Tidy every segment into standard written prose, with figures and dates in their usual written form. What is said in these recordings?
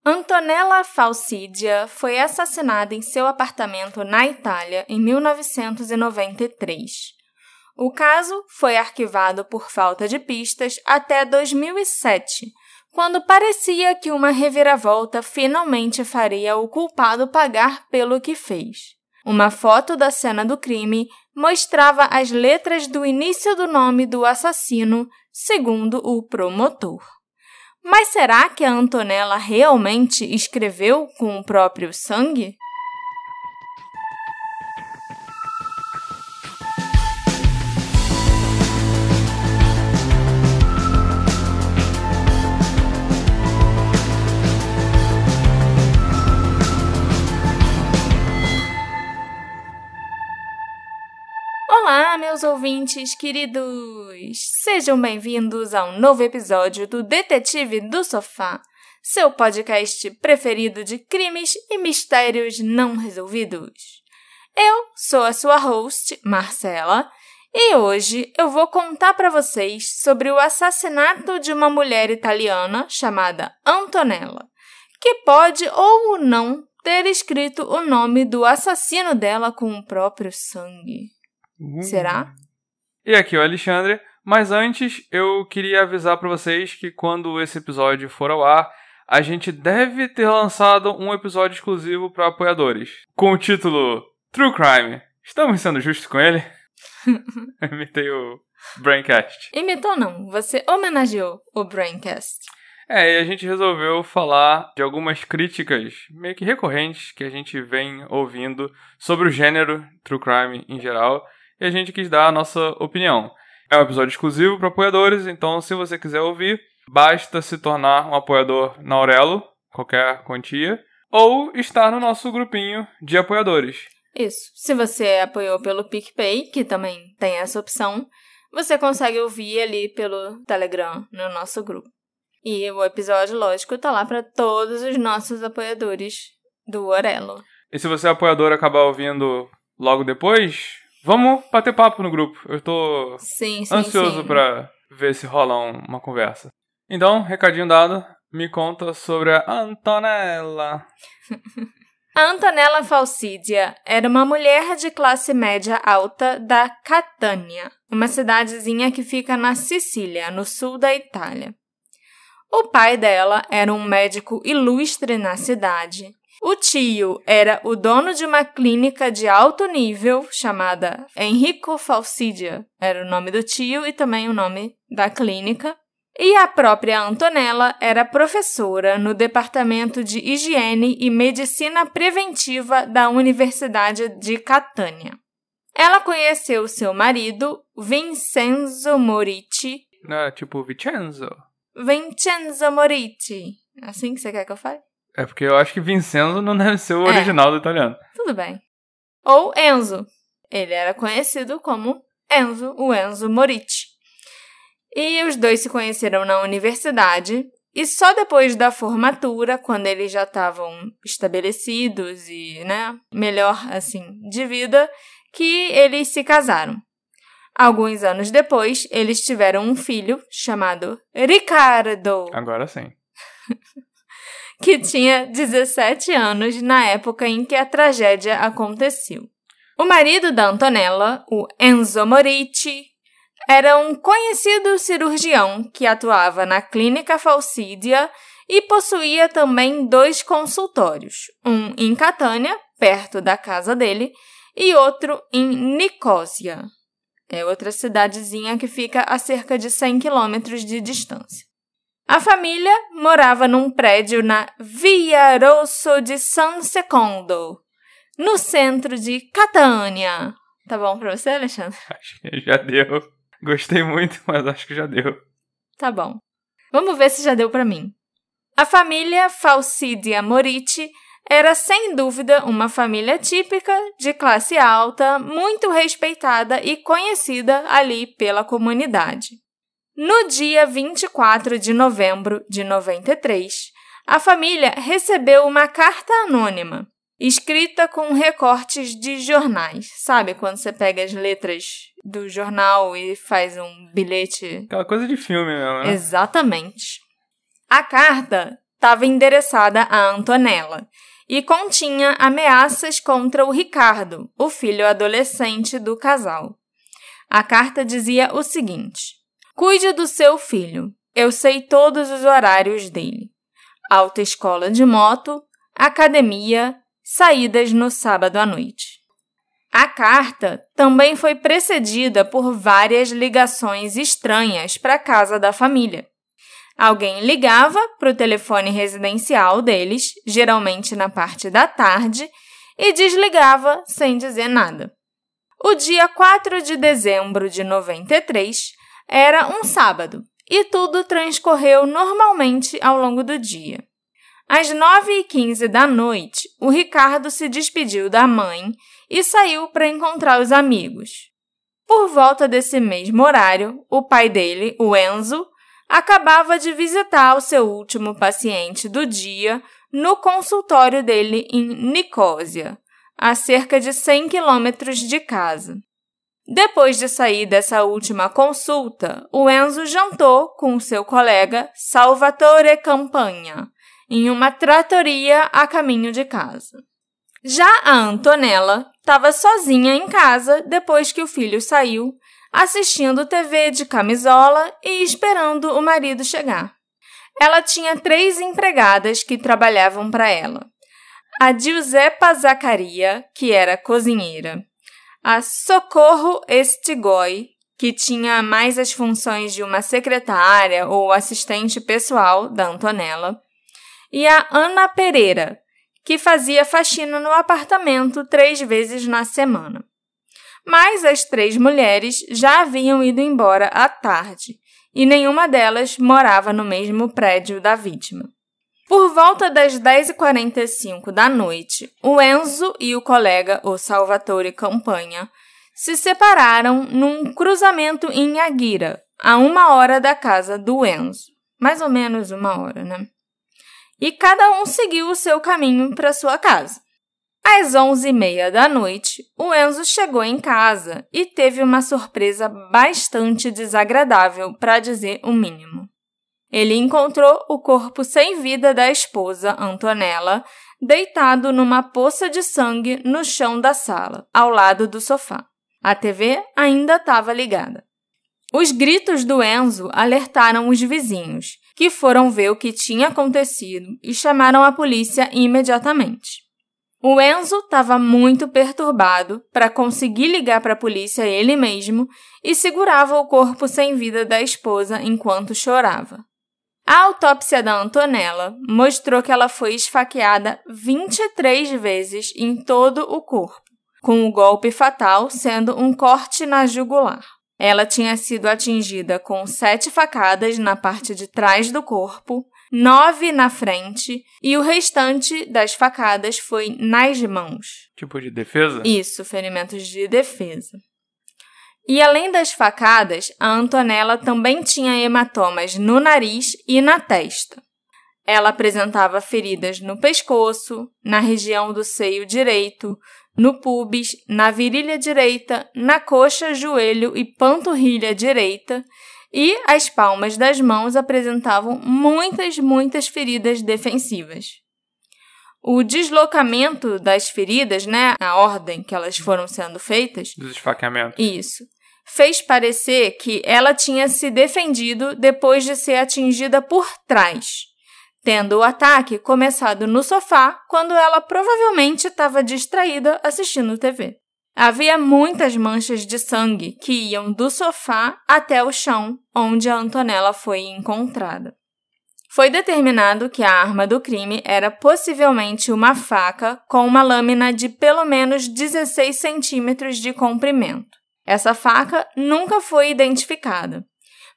Antonella Falcidia foi assassinada em seu apartamento na Itália em 1993. O caso foi arquivado por falta de pistas até 2007, quando parecia que uma reviravolta finalmente faria o culpado pagar pelo que fez. Uma foto da cena do crime mostrava as letras do início do nome do assassino, segundo o promotor. Mas será que a Antonella realmente escreveu com o próprio sangue? Olá, meus ouvintes queridos! Sejam bem-vindos a um novo episódio do Detetive do Sofá, seu podcast preferido de crimes e mistérios não resolvidos. Eu sou a sua host, Marcela, e hoje eu vou contar para vocês sobre o assassinato de uma mulher italiana chamada Antonella, que pode ou não ter escrito o nome do assassino dela com o próprio sangue. Será? E aqui é o Alexandre, mas antes eu queria avisar para vocês que quando esse episódio for ao ar, a gente deve ter lançado um episódio exclusivo para apoiadores, com o título True Crime. Estamos sendo justos com ele? Eu imitei o Braincast. Imitou não, você homenageou o Braincast. E a gente resolveu falar de algumas críticas meio que recorrentes que a gente vem ouvindo sobre o gênero True Crime em geral, e a gente quis dar a nossa opinião. É um episódio exclusivo para apoiadores, então se você quiser ouvir, basta se tornar um apoiador na Aurelo, qualquer quantia, ou estar no nosso grupinho de apoiadores. Isso. Se você apoiou pelo PicPay, que também tem essa opção, você consegue ouvir ali pelo Telegram, no nosso grupo. E o episódio, lógico, tá lá para todos os nossos apoiadores do Aurelo. E se você é apoiador e acabar ouvindo logo depois, vamos bater papo no grupo. Eu tô ansioso pra ver se rola uma conversa. Então, recadinho dado, me conta sobre a Antonella. A Antonella Falcidia era uma mulher de classe média alta da Catania, uma cidadezinha que fica na Sicília, no sul da Itália. O pai dela era um médico ilustre na cidade. O tio era o dono de uma clínica de alto nível chamada Enrico Falcidia, era o nome do tio e também o nome da clínica. E a própria Antonella era professora no Departamento de Higiene e Medicina Preventiva da Universidade de Catania. Ela conheceu seu marido, Vincenzo Morici. Tipo Vincenzo? Vincenzo Morici. Assim que você quer que eu fale? É porque eu acho que Vincenzo não deve ser o original do italiano. Tudo bem. Ou Enzo. Ele era conhecido como Enzo, o Enzo Morici. E os dois se conheceram na universidade e só depois da formatura, quando eles já estavam estabelecidos e, melhor, assim, de vida, que eles se casaram. Alguns anos depois, eles tiveram um filho chamado Riccardo. Agora sim. Que tinha 17 anos na época em que a tragédia aconteceu. O marido da Antonella, o Enzo Morici, era um conhecido cirurgião que atuava na Clínica Falcidia e possuía também 2 consultórios, um em Catania, perto da casa dele, e outro em Nicósia. É outra cidadezinha que fica a cerca de 100 quilômetros de distância. A família morava num prédio na Via Rosso di San Secondo, no centro de Catania. Tá bom pra você, Alexandre? Acho que já deu. Gostei muito, mas acho que já deu. Tá bom. Vamos ver se já deu pra mim. A família Falcidia Morici era, sem dúvida, uma família típica, de classe alta, muito respeitada e conhecida ali pela comunidade. No dia 24 de novembro de 93, a família recebeu uma carta anônima, escrita com recortes de jornais. Sabe quando você pega as letras do jornal e faz um bilhete? Aquela coisa de filme mesmo, né? Exatamente. A carta estava endereçada a Antonella e continha ameaças contra o Ricardo, o filho adolescente do casal. A carta dizia o seguinte: cuide do seu filho, eu sei todos os horários dele. Autoescola de moto, academia, saídas no sábado à noite. A carta também foi precedida por várias ligações estranhas para a casa da família. Alguém ligava para o telefone residencial deles, geralmente na parte da tarde, e desligava sem dizer nada. O dia 4 de dezembro de 93 era um sábado e tudo transcorreu normalmente ao longo do dia. Às 9h15 da noite, o Ricardo se despediu da mãe e saiu para encontrar os amigos. Por volta desse mesmo horário, o pai dele, o Enzo, acabava de visitar o seu último paciente do dia no consultório dele em Nicósia, a cerca de 100 quilômetros de casa. Depois de sair dessa última consulta, o Enzo jantou com seu colega Salvatore Campagna, em uma trattoria a caminho de casa. Já a Antonella estava sozinha em casa depois que o filho saiu, assistindo TV de camisola e esperando o marido chegar. Ela tinha 3 empregadas que trabalhavam para ela. A Giuseppa Zaccaria, que era cozinheira. A Socorro Estigoi, que tinha mais as funções de uma secretária ou assistente pessoal da Antonella. E a Ana Pereira, que fazia faxina no apartamento 3 vezes na semana. Mas as 3 mulheres já haviam ido embora à tarde e nenhuma delas morava no mesmo prédio da vítima. Por volta das 10h45 da noite, o Enzo e o colega, o Salvatore Campagna, se separaram num cruzamento em Aguira, a 1 hora da casa do Enzo. Mais ou menos 1 hora, né? E cada um seguiu o seu caminho para sua casa. Às 11h30 da noite, o Enzo chegou em casa e teve uma surpresa bastante desagradável, para dizer o mínimo. Ele encontrou o corpo sem vida da esposa, Antonella, deitado numa poça de sangue no chão da sala, ao lado do sofá. A TV ainda estava ligada. Os gritos do Enzo alertaram os vizinhos, que foram ver o que tinha acontecido e chamaram a polícia imediatamente. O Enzo estava muito perturbado para conseguir ligar para a polícia ele mesmo e segurava o corpo sem vida da esposa enquanto chorava. A autópsia da Antonella mostrou que ela foi esfaqueada 23 vezes em todo o corpo, com o golpe fatal sendo um corte na jugular. Ela tinha sido atingida com 7 facadas na parte de trás do corpo, 9 na frente e o restante das facadas foi nas mãos. Tipo de defesa? Isso, ferimentos de defesa. E além das facadas, a Antonella também tinha hematomas no nariz e na testa. Ela apresentava feridas no pescoço, na região do seio direito, no púbis, na virilha direita, na coxa, joelho e panturrilha direita, e as palmas das mãos apresentavam muitas feridas defensivas. O deslocamento das feridas, a ordem que elas foram sendo feitas... Dos esfaqueamentos. Isso. Fez parecer que ela tinha se defendido depois de ser atingida por trás, tendo o ataque começado no sofá quando ela provavelmente estava distraída assistindo TV. Havia muitas manchas de sangue que iam do sofá até o chão, onde a Antonella foi encontrada. Foi determinado que a arma do crime era possivelmente uma faca com uma lâmina de pelo menos 16 centímetros de comprimento. Essa faca nunca foi identificada,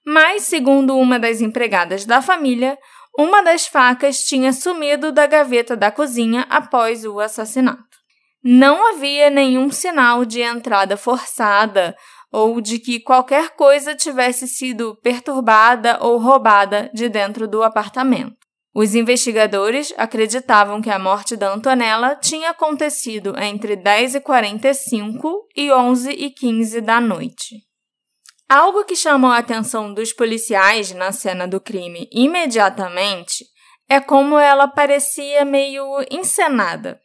mas, segundo uma das empregadas da família, uma das facas tinha sumido da gaveta da cozinha após o assassinato. Não havia nenhum sinal de entrada forçada ou de que qualquer coisa tivesse sido perturbada ou roubada de dentro do apartamento. Os investigadores acreditavam que a morte da Antonella tinha acontecido entre 10h45 e 11h15 da noite. Algo que chamou a atenção dos policiais na cena do crime imediatamente é como ela parecia meio encenada.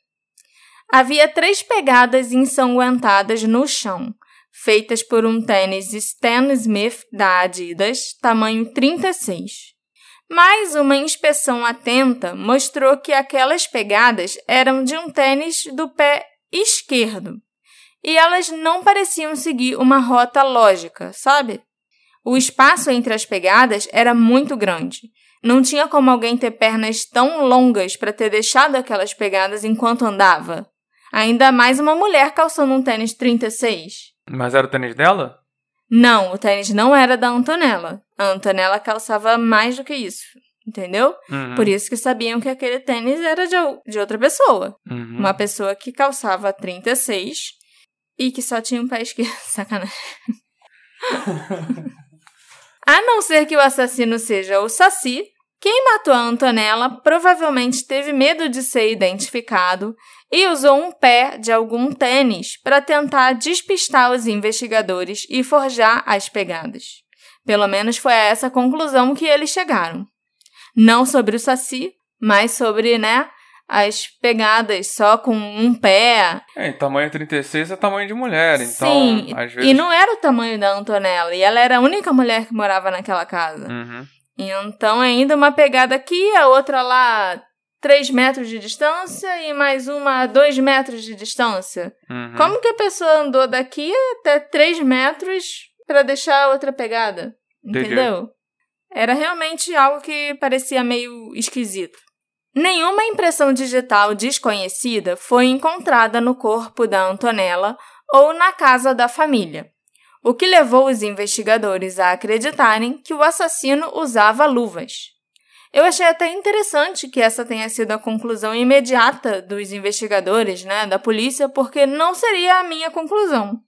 Havia 3 pegadas ensanguentadas no chão, feitas por um tênis Stan Smith da Adidas, tamanho 36. Mas uma inspeção atenta mostrou que aquelas pegadas eram de um tênis do pé esquerdo. E elas não pareciam seguir uma rota lógica, sabe? O espaço entre as pegadas era muito grande. Não tinha como alguém ter pernas tão longas para ter deixado aquelas pegadas enquanto andava. Ainda mais uma mulher calçando um tênis 36. Mas era o tênis dela? Não, o tênis não era da Antonella. A Antonella calçava mais do que isso, entendeu? Uhum. Por isso que sabiam que aquele tênis era de outra pessoa. Uhum. Uma pessoa que calçava 36 e que só tinha um pé esquerdo. Sacanagem. A não ser que o assassino seja o Saci, quem matou a Antonella provavelmente teve medo de ser identificado e usou um pé de algum tênis para tentar despistar os investigadores e forjar as pegadas. Pelo menos foi a essa conclusão que eles chegaram. Não sobre o Saci, mas sobre, as pegadas só com um pé. Tamanho 36 é tamanho de mulher, então... Sim, às vezes... e não era o tamanho da Antonella, e ela era a única mulher que morava naquela casa. Uhum. Então, ainda uma pegada aqui, a outra lá 3 metros de distância e mais uma a 2 metros de distância. Uhum. Como que a pessoa andou daqui até 3 metros para deixar a outra pegada? Entendeu? Entendi. Era realmente algo que parecia meio esquisito. Nenhuma impressão digital desconhecida foi encontrada no corpo da Antonella ou na casa da família, o que levou os investigadores a acreditarem que o assassino usava luvas. Eu achei até interessante que essa tenha sido a conclusão imediata dos investigadores, da polícia, porque não seria a minha conclusão.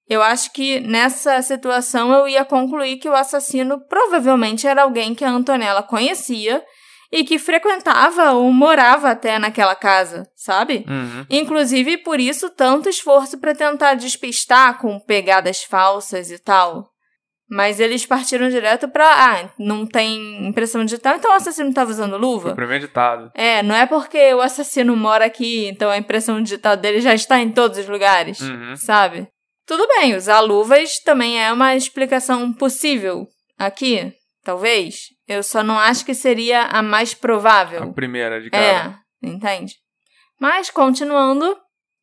Eu acho que nessa situação eu ia concluir que o assassino provavelmente era alguém que a Antonella conhecia e que frequentava ou morava até naquela casa, sabe? Uhum. Inclusive, por isso, tanto esforço para tentar despistar com pegadas falsas e tal. Mas eles partiram direto para, não tem impressão digital, então o assassino estava usando luva? Foi premeditado. Não é porque o assassino mora aqui, então a impressão digital dele já está em todos os lugares, sabe? Tudo bem, usar luvas também é uma explicação possível aqui, talvez. Eu só não acho que seria a mais provável. A primeira de cara. Entende? Mas, continuando,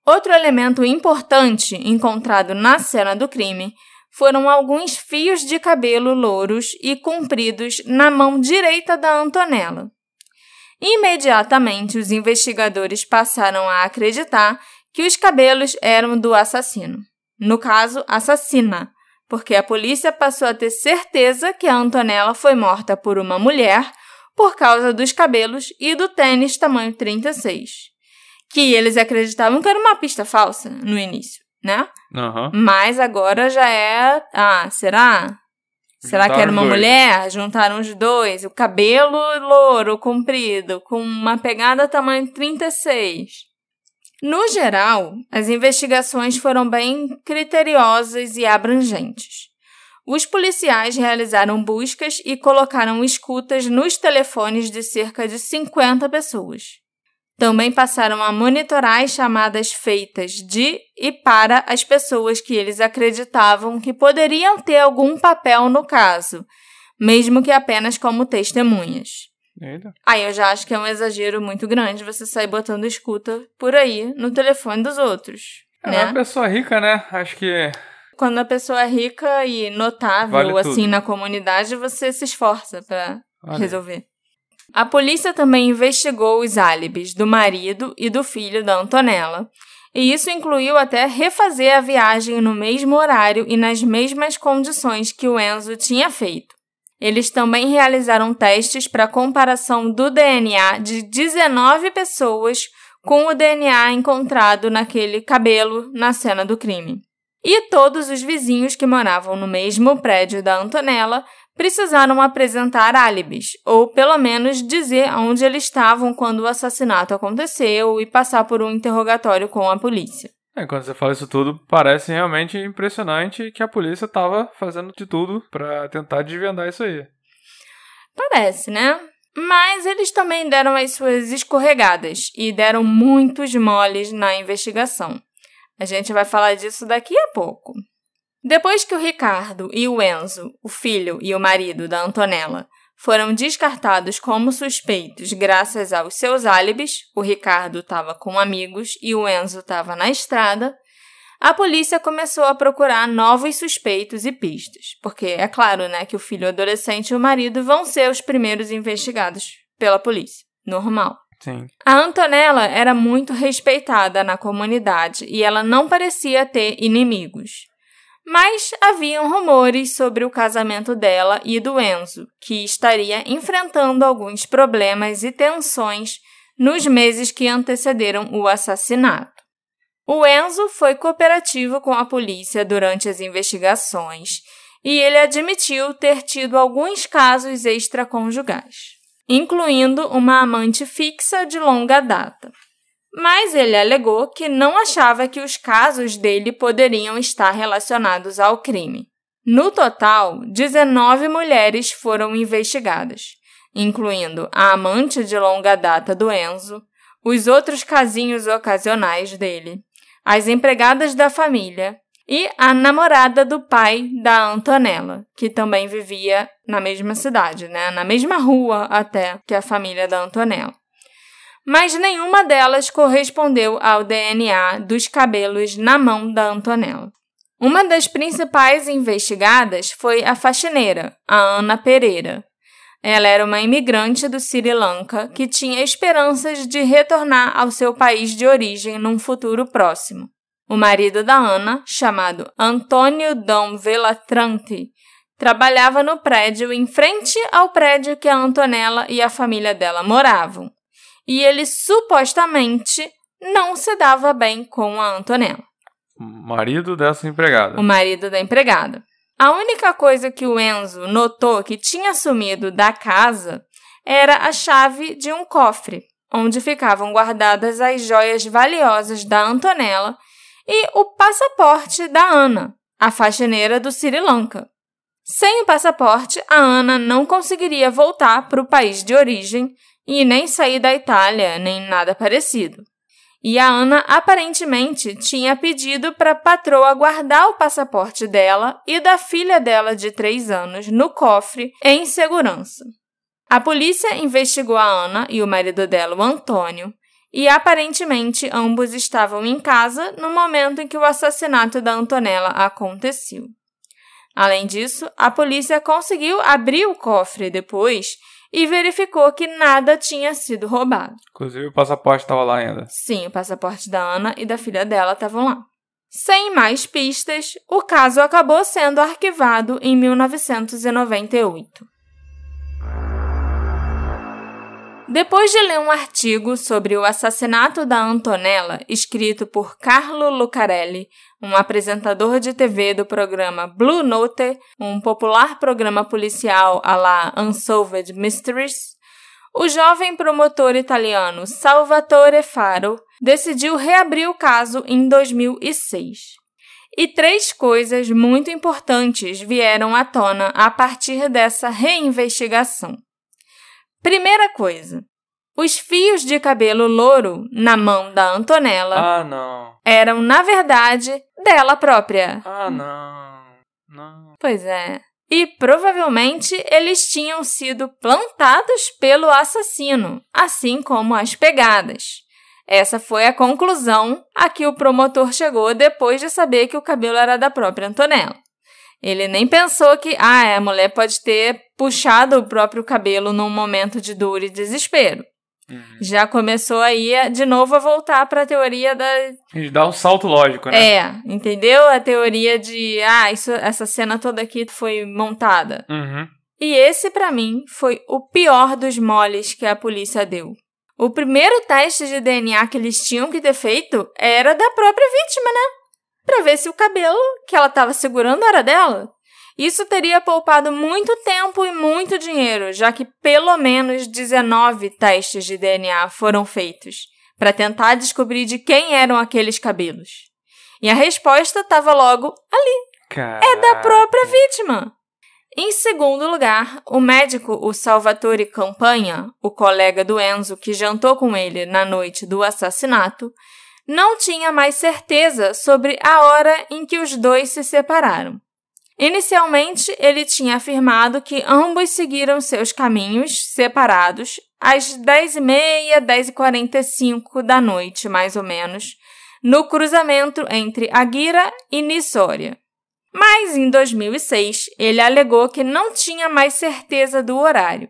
outro elemento importante encontrado na cena do crime foram alguns fios de cabelo louros e compridos na mão direita da Antonella. Imediatamente, os investigadores passaram a acreditar que os cabelos eram do assassino. No caso, assassina, porque a polícia passou a ter certeza que a Antonella foi morta por uma mulher por causa dos cabelos e do tênis tamanho 36, que eles acreditavam que era uma pista falsa no início, Uhum. Mas agora já é... será? Será que era uma mulher? Juntaram os dois, o cabelo louro, comprido, com uma pegada tamanho 36. No geral, as investigações foram bem criteriosas e abrangentes. Os policiais realizaram buscas e colocaram escutas nos telefones de cerca de 50 pessoas. Também passaram a monitorar as chamadas feitas de e para as pessoas que eles acreditavam que poderiam ter algum papel no caso, mesmo que apenas como testemunhas. Eita. Aí eu já acho que é um exagero muito grande você sair botando escuta por aí no telefone dos outros, É uma pessoa rica, né? Acho que... Quando a pessoa é rica e notável, Vale assim, tudo. na comunidade, você se esforça pra resolver. A polícia também investigou os álibis do marido e do filho da Antonella, e isso incluiu até refazer a viagem no mesmo horário e nas mesmas condições que o Enzo tinha feito. Eles também realizaram testes para comparação do DNA de 19 pessoas com o DNA encontrado naquele cabelo na cena do crime. E todos os vizinhos que moravam no mesmo prédio da Antonella precisaram apresentar álibis, ou pelo menos dizer onde eles estavam quando o assassinato aconteceu e passar por um interrogatório com a polícia. Quando você fala isso tudo, parece realmente impressionante que a polícia estava fazendo de tudo para tentar desvendar isso aí. Parece, né? Mas eles também deram as suas escorregadas e deram muitos moles na investigação. A gente vai falar disso daqui a pouco. Depois que o Ricardo e o Enzo, o filho e o marido da Antonella, foram descartados como suspeitos graças aos seus álibis, o Ricardo estava com amigos e o Enzo estava na estrada, a polícia começou a procurar novos suspeitos e pistas, porque é claro, né, que o filho adolescente e o marido vão ser os primeiros investigados pela polícia. Normal. Sim. A Antonella era muito respeitada na comunidade e ela não parecia ter inimigos. Mas haviam rumores sobre o casamento dela e do Enzo, que estaria enfrentando alguns problemas e tensões nos meses que antecederam o assassinato. O Enzo foi cooperativo com a polícia durante as investigações e ele admitiu ter tido alguns casos extraconjugais, incluindo uma amante fixa de longa data. Mas ele alegou que não achava que os casos dele poderiam estar relacionados ao crime. No total, 19 mulheres foram investigadas, incluindo a amante de longa data do Enzo, os outros casinhos ocasionais dele, as empregadas da família e a namorada do pai da Antonella, que também vivia na mesma cidade, né? Na mesma rua até que a família da Antonella. Mas nenhuma delas correspondeu ao DNA dos cabelos na mão da Antonella. Uma das principais investigadas foi a faxineira, a Ana Pereira. Ela era uma imigrante do Sri Lanka que tinha esperanças de retornar ao seu país de origem num futuro próximo. O marido da Ana, chamado Antônio Dom Velatranti, trabalhava no prédio em frente ao prédio que a Antonella e a família dela moravam. E ele supostamente não se dava bem com a Antonella. O marido dessa empregada. O marido da empregada. A única coisa que o Enzo notou que tinha sumido da casa era a chave de um cofre, onde ficavam guardadas as joias valiosas da Antonella e o passaporte da Ana, a faxineira do Sri Lanka. Sem o passaporte, a Ana não conseguiria voltar para o país de origem e nem sair da Itália, nem nada parecido. E a Ana aparentemente tinha pedido para a patroa guardar o passaporte dela e da filha dela de 3 anos no cofre em segurança. A polícia investigou a Ana e o marido dela, o Antônio, e aparentemente ambos estavam em casa no momento em que o assassinato da Antonella aconteceu. Além disso, a polícia conseguiu abrir o cofre depois e verificou que nada tinha sido roubado. Inclusive o passaporte estava lá ainda. Sim, o passaporte da Ana e da filha dela estavam lá. Sem mais pistas, o caso acabou sendo arquivado em 1998. Depois de ler um artigo sobre o assassinato da Antonella, escrito por Carlo Lucarelli, um apresentador de TV do programa Blue Note, um popular programa policial à la Unsolved Mysteries, o jovem promotor italiano Salvatore Faro decidiu reabrir o caso em 2006. E 3 coisas muito importantes vieram à tona a partir dessa reinvestigação. Primeira coisa, os fios de cabelo louro na mão da Antonella eram, na verdade, dela própria. Não. Pois é. E provavelmente eles tinham sido plantados pelo assassino, assim como as pegadas. Essa foi a conclusão a que o promotor chegou depois de saber que o cabelo era da própria Antonella. Ele nem pensou que a mulher pode ter puxado o próprio cabelo num momento de dor e desespero. Já começou aí de novo a voltar para a teoria da... E dá um salto lógico, né? Entendeu? A teoria de, essa cena toda aqui foi montada. E esse, para mim, foi o pior dos moles que a polícia deu. O primeiro teste de DNA que eles tinham que ter feito era da própria vítima, né? Para ver se o cabelo que ela estava segurando era dela. Isso teria poupado muito tempo e muito dinheiro, já que pelo menos 19 testes de DNA foram feitos para tentar descobrir de quem eram aqueles cabelos. E a resposta estava logo ali. Caraca. É da própria vítima. Em segundo lugar, o médico, o Salvatore Campagna, o colega do Enzo que jantou com ele na noite do assassinato, não tinha mais certeza sobre a hora em que os dois se separaram. Inicialmente, ele tinha afirmado que ambos seguiram seus caminhos separados às 10h30, 10h45 da noite, mais ou menos, no cruzamento entre Aguira e Nissoria. Mas, em 2006, ele alegou que não tinha mais certeza do horário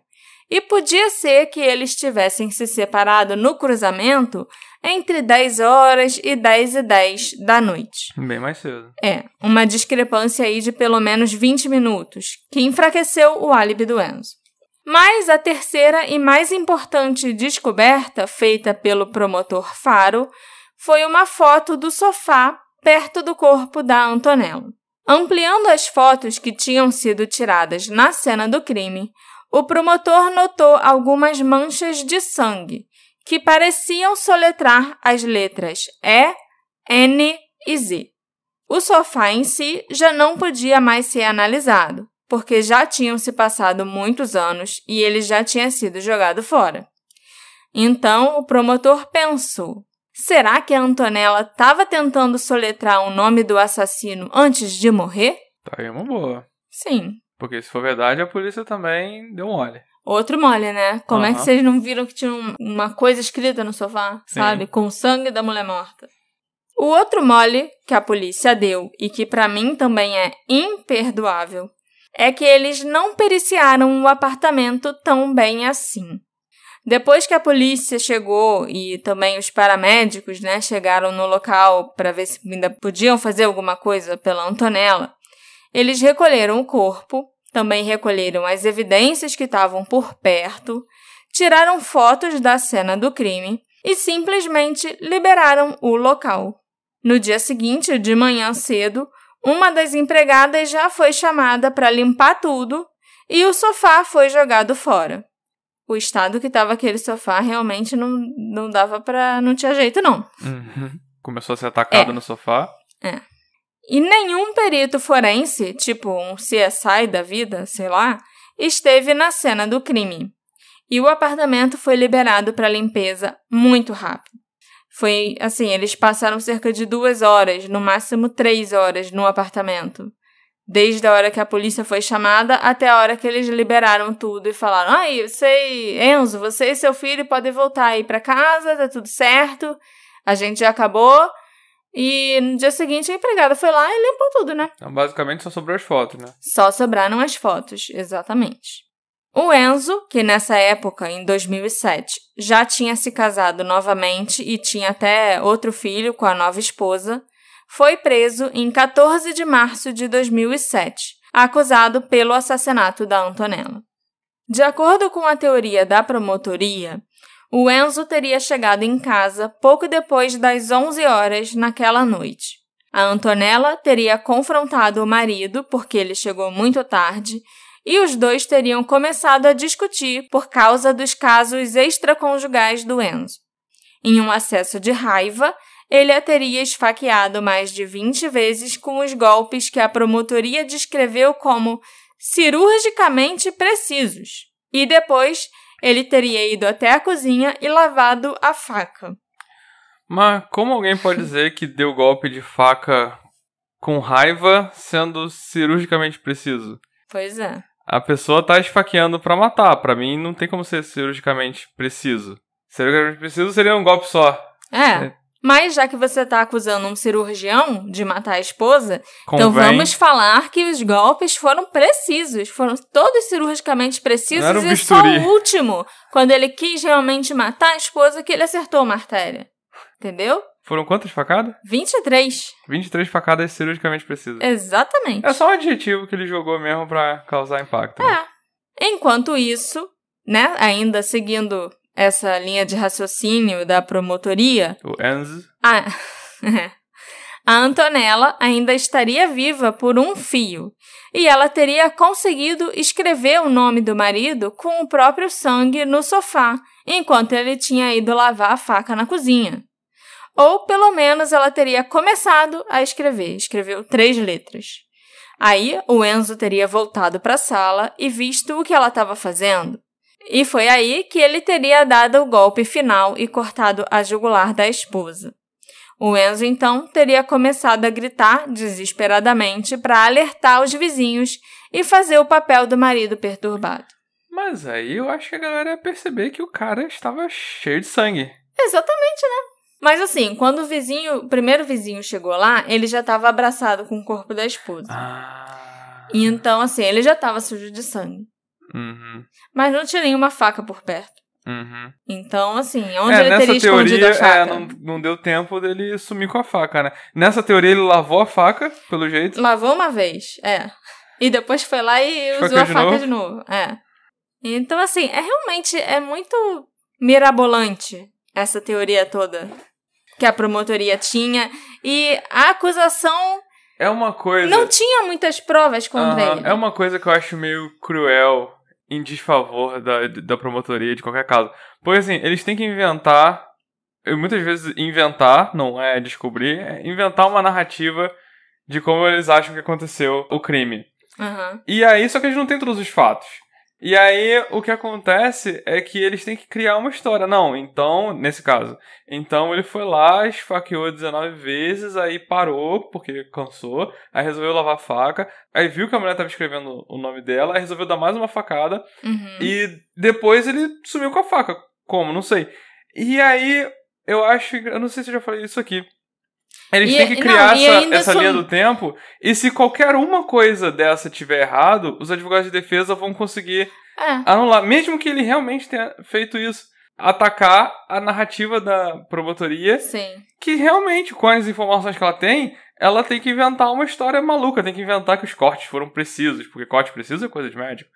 e podia ser que eles tivessem se separado no cruzamento entre 10 horas e 10h10 da noite. Bem mais cedo. Uma discrepância aí de pelo menos 20 minutos, que enfraqueceu o álibi do Enzo. Mas a terceira e mais importante descoberta feita pelo promotor Faro foi uma foto do sofá perto do corpo da Antonella. Ampliando as fotos que tinham sido tiradas na cena do crime, o promotor notou algumas manchas de sangue que pareciam soletrar as letras E, N e Z. O sofá em si já não podia mais ser analisado, porque já tinham se passado muitos anos e ele já tinha sido jogado fora. Então, o promotor pensou: será que a Antonella estava tentando soletrar o nome do assassino antes de morrer? Tá aí uma boa. Sim. Porque se for verdade, a polícia também deu mole. Outro mole, né? Como é que vocês não viram que tinha uma coisa escrita no sofá, sabe? Com o sangue da mulher morta. O outro mole que a polícia deu, e que pra mim também é imperdoável, é que eles não periciaram o apartamento tão bem assim. Depois que a polícia chegou e também os paramédicos, né, chegaram no local para ver se ainda podiam fazer alguma coisa pela Antonella, eles recolheram o corpo, também recolheram as evidências que estavam por perto, tiraram fotos da cena do crime e simplesmente liberaram o local. No dia seguinte, de manhã cedo, uma das empregadas já foi chamada para limpar tudo e o sofá foi jogado fora. O estado que estava aquele sofá realmente não dava para... não tinha jeito, não. Começou a ser atacado no sofá. E nenhum perito forense, tipo um CSI da vida, sei lá, esteve na cena do crime. E o apartamento foi liberado para limpeza muito rápido. Foi assim, eles passaram cerca de 2 horas, no máximo 3 horas no apartamento. Desde a hora que a polícia foi chamada até a hora que eles liberaram tudo e falaram: Enzo, você e seu filho podem voltar aí para casa, tá tudo certo, a gente já acabou. E no dia seguinte a empregada foi lá e limpou tudo, né? Então, basicamente, só sobrou as fotos, né? Só sobraram as fotos, exatamente. O Enzo, que nessa época, em 2007, já tinha se casado novamente e tinha até outro filho com a nova esposa, foi preso em 14 de março de 2007, acusado pelo assassinato da Antonella. De acordo com a teoria da promotoria, o Enzo teria chegado em casa pouco depois das 11 horas naquela noite. A Antonella teria confrontado o marido porque ele chegou muito tarde e os dois teriam começado a discutir por causa dos casos extraconjugais do Enzo. Em um acesso de raiva, ele a teria esfaqueado mais de 20 vezes com os golpes que a promotoria descreveu como cirurgicamente precisos. E depois, ele teria ido até a cozinha e lavado a faca. Mas como alguém pode dizer que deu golpe de faca com raiva sendo cirurgicamente preciso? Pois é. A pessoa tá esfaqueando pra matar. Pra mim, não tem como ser cirurgicamente preciso. Cirurgicamente preciso seria um golpe só. Mas já que você tá acusando um cirurgião de matar a esposa, convém. Então vamos falar que os golpes foram precisos. Foram todos cirurgicamente precisos Não era um e bisturi. só o último, quando ele quis realmente matar a esposa, que ele acertou uma artéria. Entendeu? Foram quantas facadas? 23. 23 facadas cirurgicamente precisas. Exatamente. É só um adjetivo que ele jogou mesmo pra causar impacto. Né? Enquanto isso, né, ainda seguindo essa linha de raciocínio da promotoria, O Enzo. A Antonella ainda estaria viva por um fio e ela teria conseguido escrever o nome do marido com o próprio sangue no sofá, enquanto ele tinha ido lavar a faca na cozinha. Ou, pelo menos, ela teria começado a escrever. Escreveu 3 letras. Aí, o Enzo teria voltado para a sala e visto o que ela estava fazendo. E foi aí que ele teria dado o golpe final e cortado a jugular da esposa. O Enzo, então, teria começado a gritar desesperadamente para alertar os vizinhos e fazer o papel do marido perturbado. Mas aí eu acho que a galera ia perceber que o cara estava cheio de sangue. Exatamente, né? Mas assim, quando o primeiro vizinho chegou lá, ele já estava abraçado com o corpo da esposa. E então, assim, ele já estava sujo de sangue. Uhum. Mas não tinha nenhuma faca por perto. Uhum. Então, assim, onde ele teria escondido a faca? Não deu tempo dele sumir com a faca, né? Nessa teoria, ele lavou a faca, pelo jeito. Lavou uma vez, E depois foi lá e usou a faca de novo. Então, assim, realmente muito mirabolante essa teoria toda que a promotoria tinha. E a acusação é uma coisa... não tinha muitas provas contra ele. É uma coisa que eu acho meio cruel em desfavor da promotoria, de qualquer caso. Porque, assim, eles têm que inventar... Muitas vezes inventar, não é descobrir, é inventar uma narrativa de como eles acham que aconteceu o crime. Uhum. E aí, só que eles não têm todos os fatos. E aí, o que acontece é que eles têm que criar uma história. Não, então, nesse caso, então ele foi lá, esfaqueou 19 vezes, aí parou, porque cansou, aí resolveu lavar a faca, aí viu que a mulher estava escrevendo o nome dela, aí resolveu dar mais uma facada, e depois ele sumiu com a faca. Como? Não sei. E aí, eu não sei se eu já falei isso aqui. Eles têm que criar essa linha do tempo, e se qualquer uma coisa dessa tiver errado, os advogados de defesa vão conseguir anular, mesmo que ele realmente tenha feito isso, atacar a narrativa da promotoria, que realmente, com as informações que ela tem que inventar uma história maluca, tem que inventar que os cortes foram precisos, porque corte preciso é coisa de médico,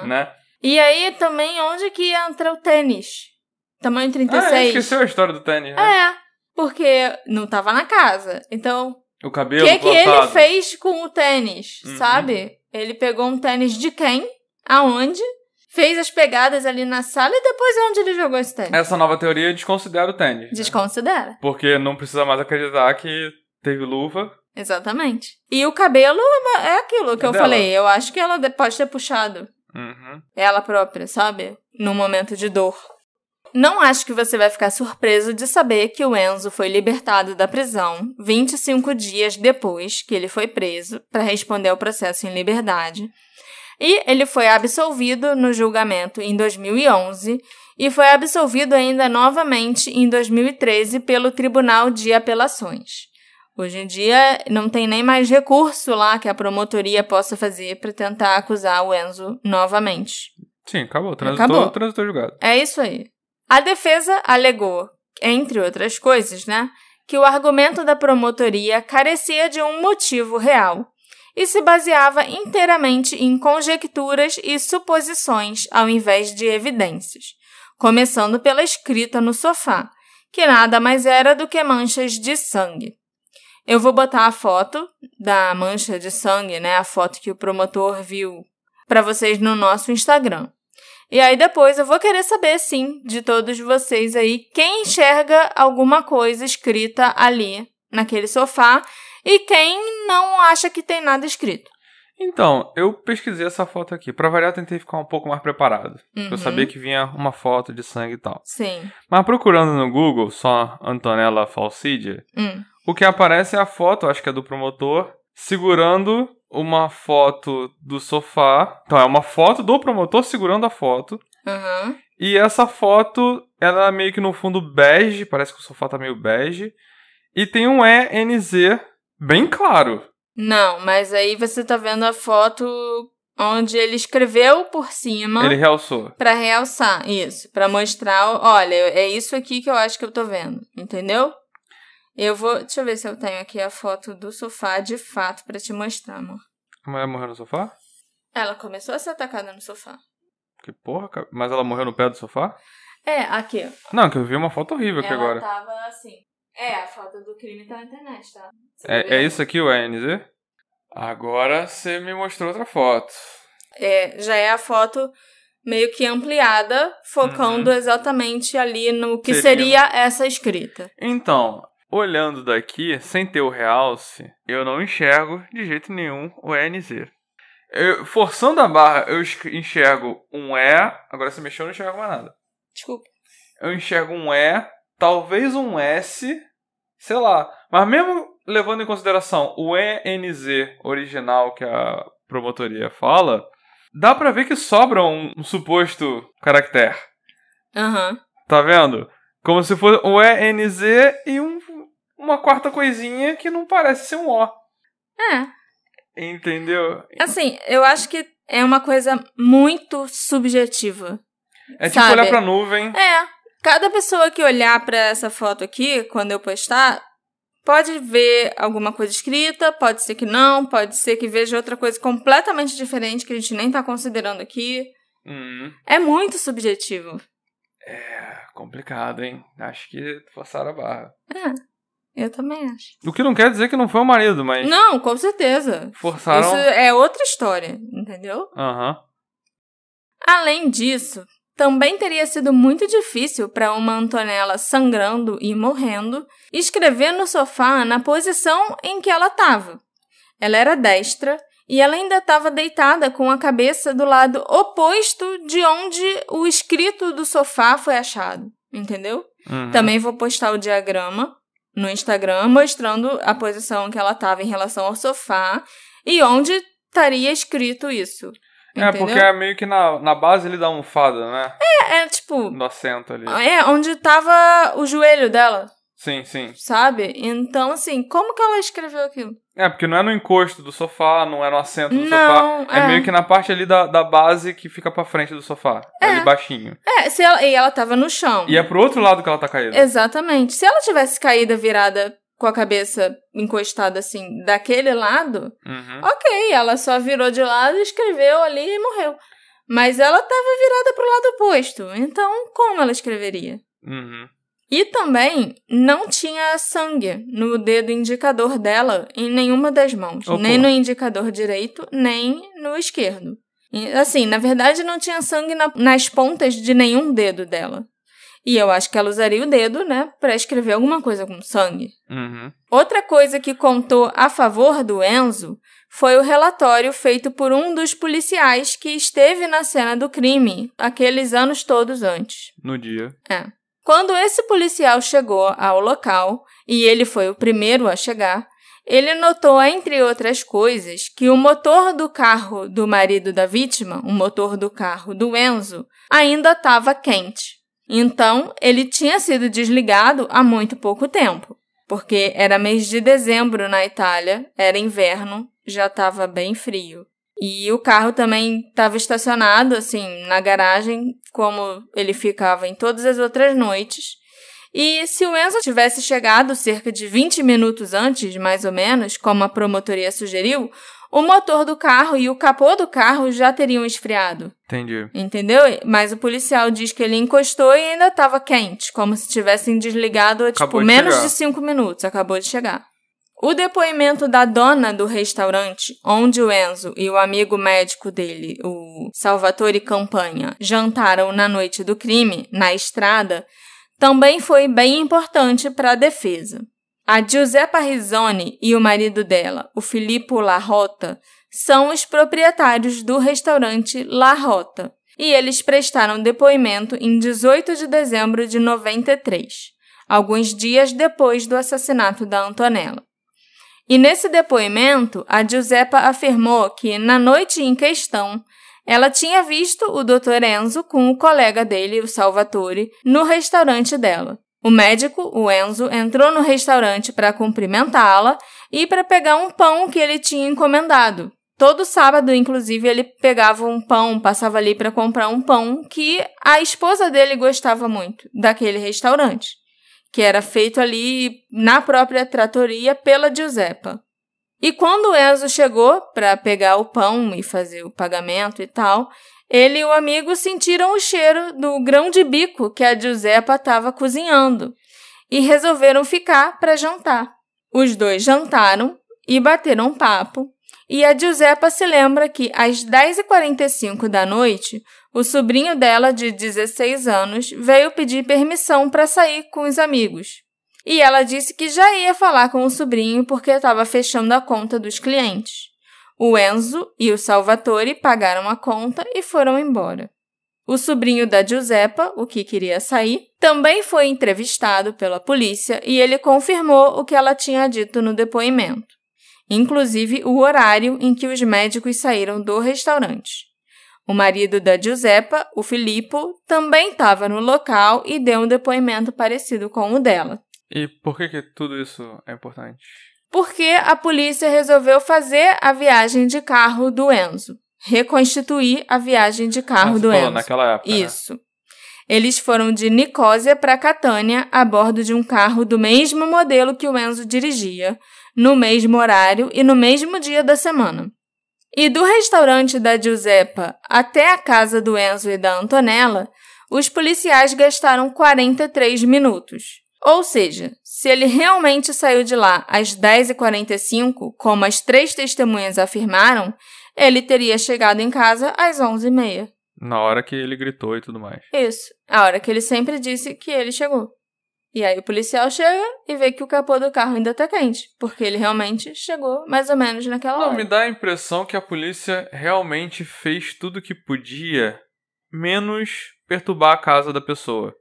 né? E aí também, onde que entra o tênis? Tamanho 36. Esqueceu a história do tênis, né? Porque não tava na casa. Então, o cabelo que ele fez com o tênis, sabe? Ele pegou um tênis de quem? Aonde? Fez as pegadas ali na sala e depois onde ele jogou esse tênis? Essa nova teoria desconsidera o tênis. Desconsidera. Né? Porque não precisa mais acreditar que teve luva. Exatamente. E o cabelo é aquilo que eu falei. Eu acho que ela pode ter puxado. Ela própria, sabe? No momento de dor. Não acho que você vai ficar surpreso de saber que o Enzo foi libertado da prisão 25 dias depois que ele foi preso para responder ao processo em liberdade. E ele foi absolvido no julgamento em 2011 e foi absolvido ainda novamente em 2013 pelo Tribunal de Apelações. Hoje em dia não tem nem mais recurso lá que a promotoria possa fazer para tentar acusar o Enzo novamente. Sim, acabou. Transitou julgado. É isso aí. A defesa alegou, entre outras coisas, que o argumento da promotoria carecia de um motivo real e se baseava inteiramente em conjecturas e suposições ao invés de evidências, começando pela escrita no sofá, que nada mais era do que manchas de sangue. Eu vou botar a foto da mancha de sangue, a foto que o promotor viu, para vocês no nosso Instagram. E aí depois eu vou querer saber, sim, de todos vocês aí, quem enxerga alguma coisa escrita ali, naquele sofá, e quem não acha que tem nada escrito. Então, eu pesquisei essa foto aqui. Pra variar, eu tentei ficar um pouco mais preparado. Pra eu saber que vinha uma foto de sangue e tal. Sim. Mas procurando no Google, só Antonella Falcidia, o que aparece é a foto, acho que é do promotor, segurando uma foto do sofá. Então, é uma foto do promotor segurando a foto. E essa foto, ela é meio que no fundo bege, parece que o sofá tá meio bege. E tem um ENZ bem claro. Não, mas aí você tá vendo a foto onde ele escreveu por cima. Ele realçou. Pra realçar, isso. Pra mostrar, olha, é isso aqui que eu acho que eu tô vendo. Entendeu? Deixa eu ver se eu tenho aqui a foto do sofá de fato pra te mostrar, amor. A mulher morreu no sofá? Ela começou a ser atacada no sofá. Que porra, cara. Mas ela morreu no pé do sofá? Aqui. Não, que eu vi uma foto horrível aqui agora. Ela tava assim. A foto do crime tá na internet, tá? É isso aqui, o ENZ? Agora você me mostrou outra foto. Já é a foto meio que ampliada, focando exatamente ali no que seria essa escrita. Então, olhando daqui, sem ter o realce, eu não enxergo de jeito nenhum o ENZ. Forçando a barra, eu enxergo um E. Agora você mexeu, eu não enxergo mais nada. Desculpa. Eu enxergo um E, talvez um S, sei lá. Mas mesmo levando em consideração o ENZ original que a promotoria fala, dá pra ver que sobra um suposto caractere. Aham. Tá vendo? Como se fosse o ENZ e uma quarta coisinha que não parece ser um O. Entendeu? Assim, eu acho que é uma coisa muito subjetiva. É tipo olhar pra nuvem. Cada pessoa que olhar pra essa foto aqui, quando eu postar, pode ver alguma coisa escrita, pode ser que não, pode ser que veja outra coisa completamente diferente que a gente nem tá considerando aqui. É muito subjetivo. Complicado, hein? Acho que forçaram a barra. Eu também acho. O que não quer dizer que não foi o marido, mas... Não, com certeza. Forçaram... Isso é outra história, entendeu? Além disso, também teria sido muito difícil para uma Antonella sangrando e morrendo escrever no sofá na posição em que ela estava. Ela era destra e ela ainda estava deitada com a cabeça do lado oposto de onde o escrito do sofá foi achado, entendeu? Também vou postar o diagrama no Instagram mostrando a posição que ela estava em relação ao sofá e onde estaria escrito isso. Entendeu? Porque é meio que na base ali da almofada, né? Tipo... No assento ali. onde tava o joelho dela. Sim, sim. Sabe? Então, assim, como que ela escreveu aquilo? Porque não é no encosto do sofá, não é no assento do sofá. É meio que na parte ali da base que fica pra frente do sofá. Ali baixinho. E ela tava no chão. E é pro outro lado que ela tá caída. Exatamente. Se ela tivesse caída virada com a cabeça encostada assim, daquele lado, ok, ela só virou de lado, escreveu ali e morreu. Mas ela tava virada pro lado oposto. Então, como ela escreveria? E também não tinha sangue no dedo indicador dela em nenhuma das mãos. Nem no indicador direito, nem no esquerdo. E, assim, na verdade não tinha sangue nas pontas de nenhum dedo dela. E eu acho que ela usaria o dedo, né, pra escrever alguma coisa com sangue. Outra coisa que contou a favor do Enzo foi o relatório feito por um dos policiais que esteve na cena do crime aqueles anos todos antes. No dia. Quando esse policial chegou ao local, e ele foi o primeiro a chegar, ele notou, entre outras coisas, que o motor do carro do marido da vítima, o motor do carro do Enzo, ainda estava quente. Então, ele tinha sido desligado há muito pouco tempo, porque era mês de dezembro na Itália, era inverno, já estava bem frio. E o carro também estava estacionado, assim, na garagem, como ele ficava em todas as outras noites. E se o Enzo tivesse chegado cerca de 20 minutos antes, mais ou menos, como a promotoria sugeriu, o motor do carro e o capô do carro já teriam esfriado. Entendi. Entendeu? Mas o policial diz que ele encostou e ainda estava quente, como se tivessem desligado, menos de 5 minutos. Acabou de chegar. O depoimento da dona do restaurante, onde o Enzo e o amigo médico dele, o Salvatore Campagna, jantaram na noite do crime, na estrada, também foi bem importante para a defesa. A Giuseppa Rizzoni e o marido dela, o Filippo La Rota, são os proprietários do restaurante La Rota, e eles prestaram depoimento em 18 de dezembro de 93, alguns dias depois do assassinato da Antonella. E nesse depoimento, a Giuseppa afirmou que, na noite em questão, ela tinha visto o Dr. Enzo com o colega dele, o Salvatore, no restaurante dela. O médico, o Enzo, entrou no restaurante para cumprimentá-la e para pegar um pão que ele tinha encomendado. Todo sábado, inclusive, ele pegava um pão, passava ali para comprar um pão que a esposa dele gostava muito, daquele restaurante, que era feito ali na própria tratoria pela Giuseppa. E quando o Enzo chegou para pegar o pão e fazer o pagamento e tal, ele e o amigo sentiram o cheiro do grão de bico que a Giuseppa estava cozinhando e resolveram ficar para jantar. Os dois jantaram e bateram papo, e a Giuseppa se lembra que às 10h45 da noite, o sobrinho dela, de 16 anos, veio pedir permissão para sair com os amigos. E ela disse que já ia falar com o sobrinho porque estava fechando a conta dos clientes. O Enzo e o Salvatore pagaram a conta e foram embora. O sobrinho da Giuseppa, o que queria sair, também foi entrevistado pela polícia e ele confirmou o que ela tinha dito no depoimento, inclusive o horário em que os médicos saíram do restaurante. O marido da Giuseppa, o Filippo, também estava no local e deu um depoimento parecido com o dela. E por que tudo isso é importante? Porque a polícia resolveu fazer a viagem de carro do Enzo. Reconstituir a viagem de carro do Enzo. Naquela época, Isso. Né? Eles foram de Nicósia para Catânia a bordo de um carro do mesmo modelo que o Enzo dirigia, no mesmo horário e no mesmo dia da semana. E do restaurante da Giuseppa até a casa do Enzo e da Antonella, os policiais gastaram 43 minutos. Ou seja, se ele realmente saiu de lá às 10h45, como as 3 testemunhas afirmaram, ele teria chegado em casa às 11h30. Na hora que ele gritou e tudo mais. Isso, a hora que ele sempre disse que ele chegou. E aí o policial chega e vê que o capô do carro ainda tá quente, porque ele realmente chegou mais ou menos naquela hora. Me dá a impressão que a polícia realmente fez tudo o que podia, menos perturbar a casa da pessoa.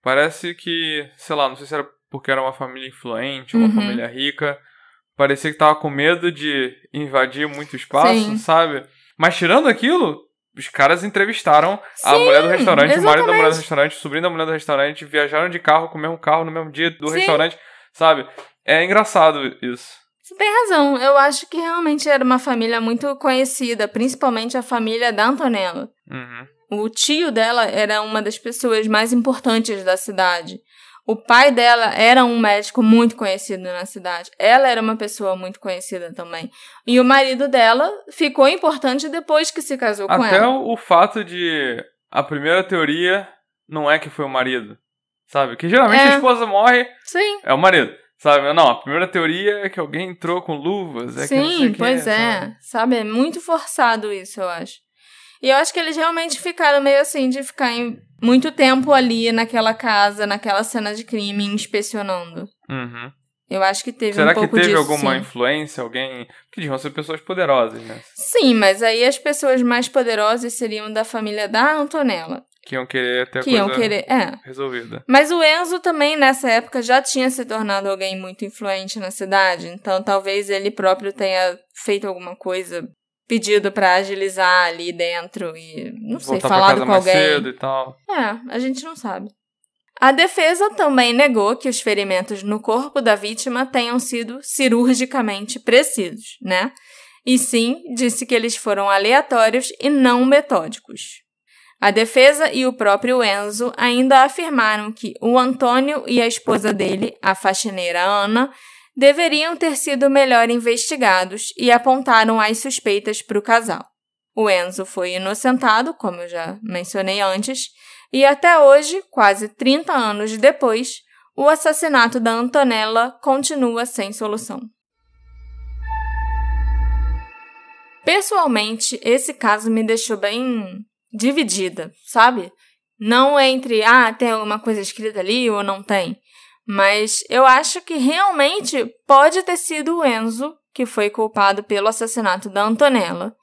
Parece que, sei lá, não sei se era porque era uma família influente, uma família rica, parecia que tava com medo de invadir muito espaço, Sim. sabe? Mas tirando aquilo, os caras entrevistaram a mulher do restaurante, exatamente. o marido da mulher do restaurante, o sobrinho da mulher do restaurante, viajaram de carro com o mesmo carro no mesmo dia do restaurante, sabe? É engraçado isso. Você tem razão. Eu acho que realmente era uma família muito conhecida, principalmente a família da Antonella. O tio dela era uma das pessoas mais importantes da cidade. O pai dela era um médico muito conhecido na cidade. Ela era uma pessoa muito conhecida também. E o marido dela ficou importante depois que se casou com ela. Até o fato de a primeira teoria não é que foi o marido, sabe? Que geralmente a esposa morre, é o marido, sabe? Não, a primeira teoria é que alguém entrou com luvas. Sim, pois é. Sabe? É muito forçado isso, eu acho. E eu acho que eles realmente ficaram meio assim, de ficar muito tempo ali naquela casa, naquela cena de crime, inspecionando. Eu acho que teve um pouco disso. Será que teve alguma influência, alguém... Que deviam ser pessoas poderosas, né? Sim, mas aí as pessoas mais poderosas seriam da família da Antonella. Que iam querer ter a coisa resolvida. Mas o Enzo também, nessa época, já tinha se tornado alguém muito influente na cidade. Então, talvez ele próprio tenha feito alguma coisa... pedido pra agilizar ali dentro e, não sei, falado com alguém. Mais cedo e tal. A gente não sabe. A defesa também negou que os ferimentos no corpo da vítima tenham sido cirurgicamente precisos, né? E sim, disse que eles foram aleatórios e não metódicos. A defesa e o próprio Enzo ainda afirmaram que o Antônio e a esposa dele, a faxineira Ana, deveriam ter sido melhor investigados e apontaram as suspeitas para o casal. O Enzo foi inocentado, como eu já mencionei antes, e até hoje, quase 30 anos depois, o assassinato da Antonella continua sem solução. Pessoalmente, esse caso me deixou bem dividida, sabe? Não entre, tem alguma coisa escrita ali ou não tem. Mas eu acho que realmente pode ter sido o Enzo que foi culpado pelo assassinato da Antonella.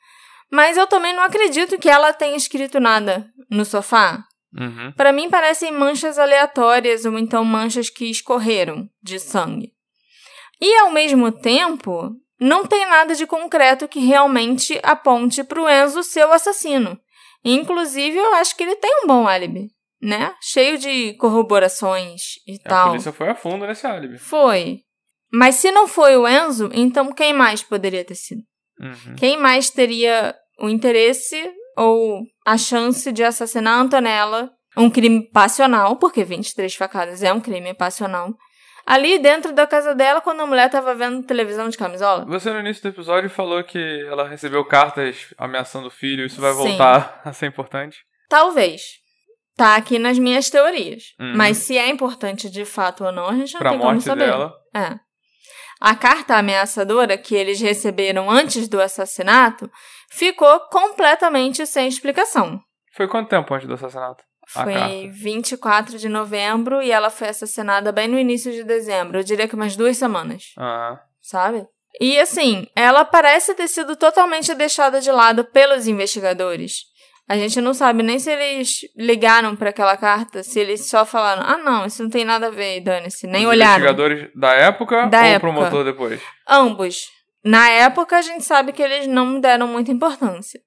Mas eu também não acredito que ela tenha escrito nada no sofá. Para mim parecem manchas aleatórias ou então manchas que escorreram de sangue. E ao mesmo tempo, não tem nada de concreto que realmente aponte para o Enzo ser o assassino. Inclusive, eu acho que ele tem um bom álibi. Né? Cheio de corroborações e tal. A polícia foi a fundo nesse álibi. Foi. Mas se não foi o Enzo, então quem mais poderia ter sido? Quem mais teria o interesse ou a chance de assassinar a Antonella? Um crime passional, porque 23 facadas é um crime passional. Ali dentro da casa dela, quando a mulher estava vendo televisão de camisola. Você no início do episódio falou que ela recebeu cartas ameaçando o filho. Isso vai voltar a ser importante? Talvez. Tá aqui nas minhas teorias. Mas se é importante de fato ou não, a gente não tem como saber. Dela. A carta ameaçadora que eles receberam antes do assassinato ficou completamente sem explicação. Foi quanto tempo antes do assassinato? Foi 24 de novembro e ela foi assassinada bem no início de dezembro. Eu diria que umas 2 semanas. Sabe? E assim, ela parece ter sido totalmente deixada de lado pelos investigadores. A gente não sabe nem se eles ligaram para aquela carta, se eles só falaram, não, isso não tem nada a ver, dane-se, nem olharam. Investigadores da época ou o promotor depois? Ambos. Na época, a gente sabe que eles não deram muita importância.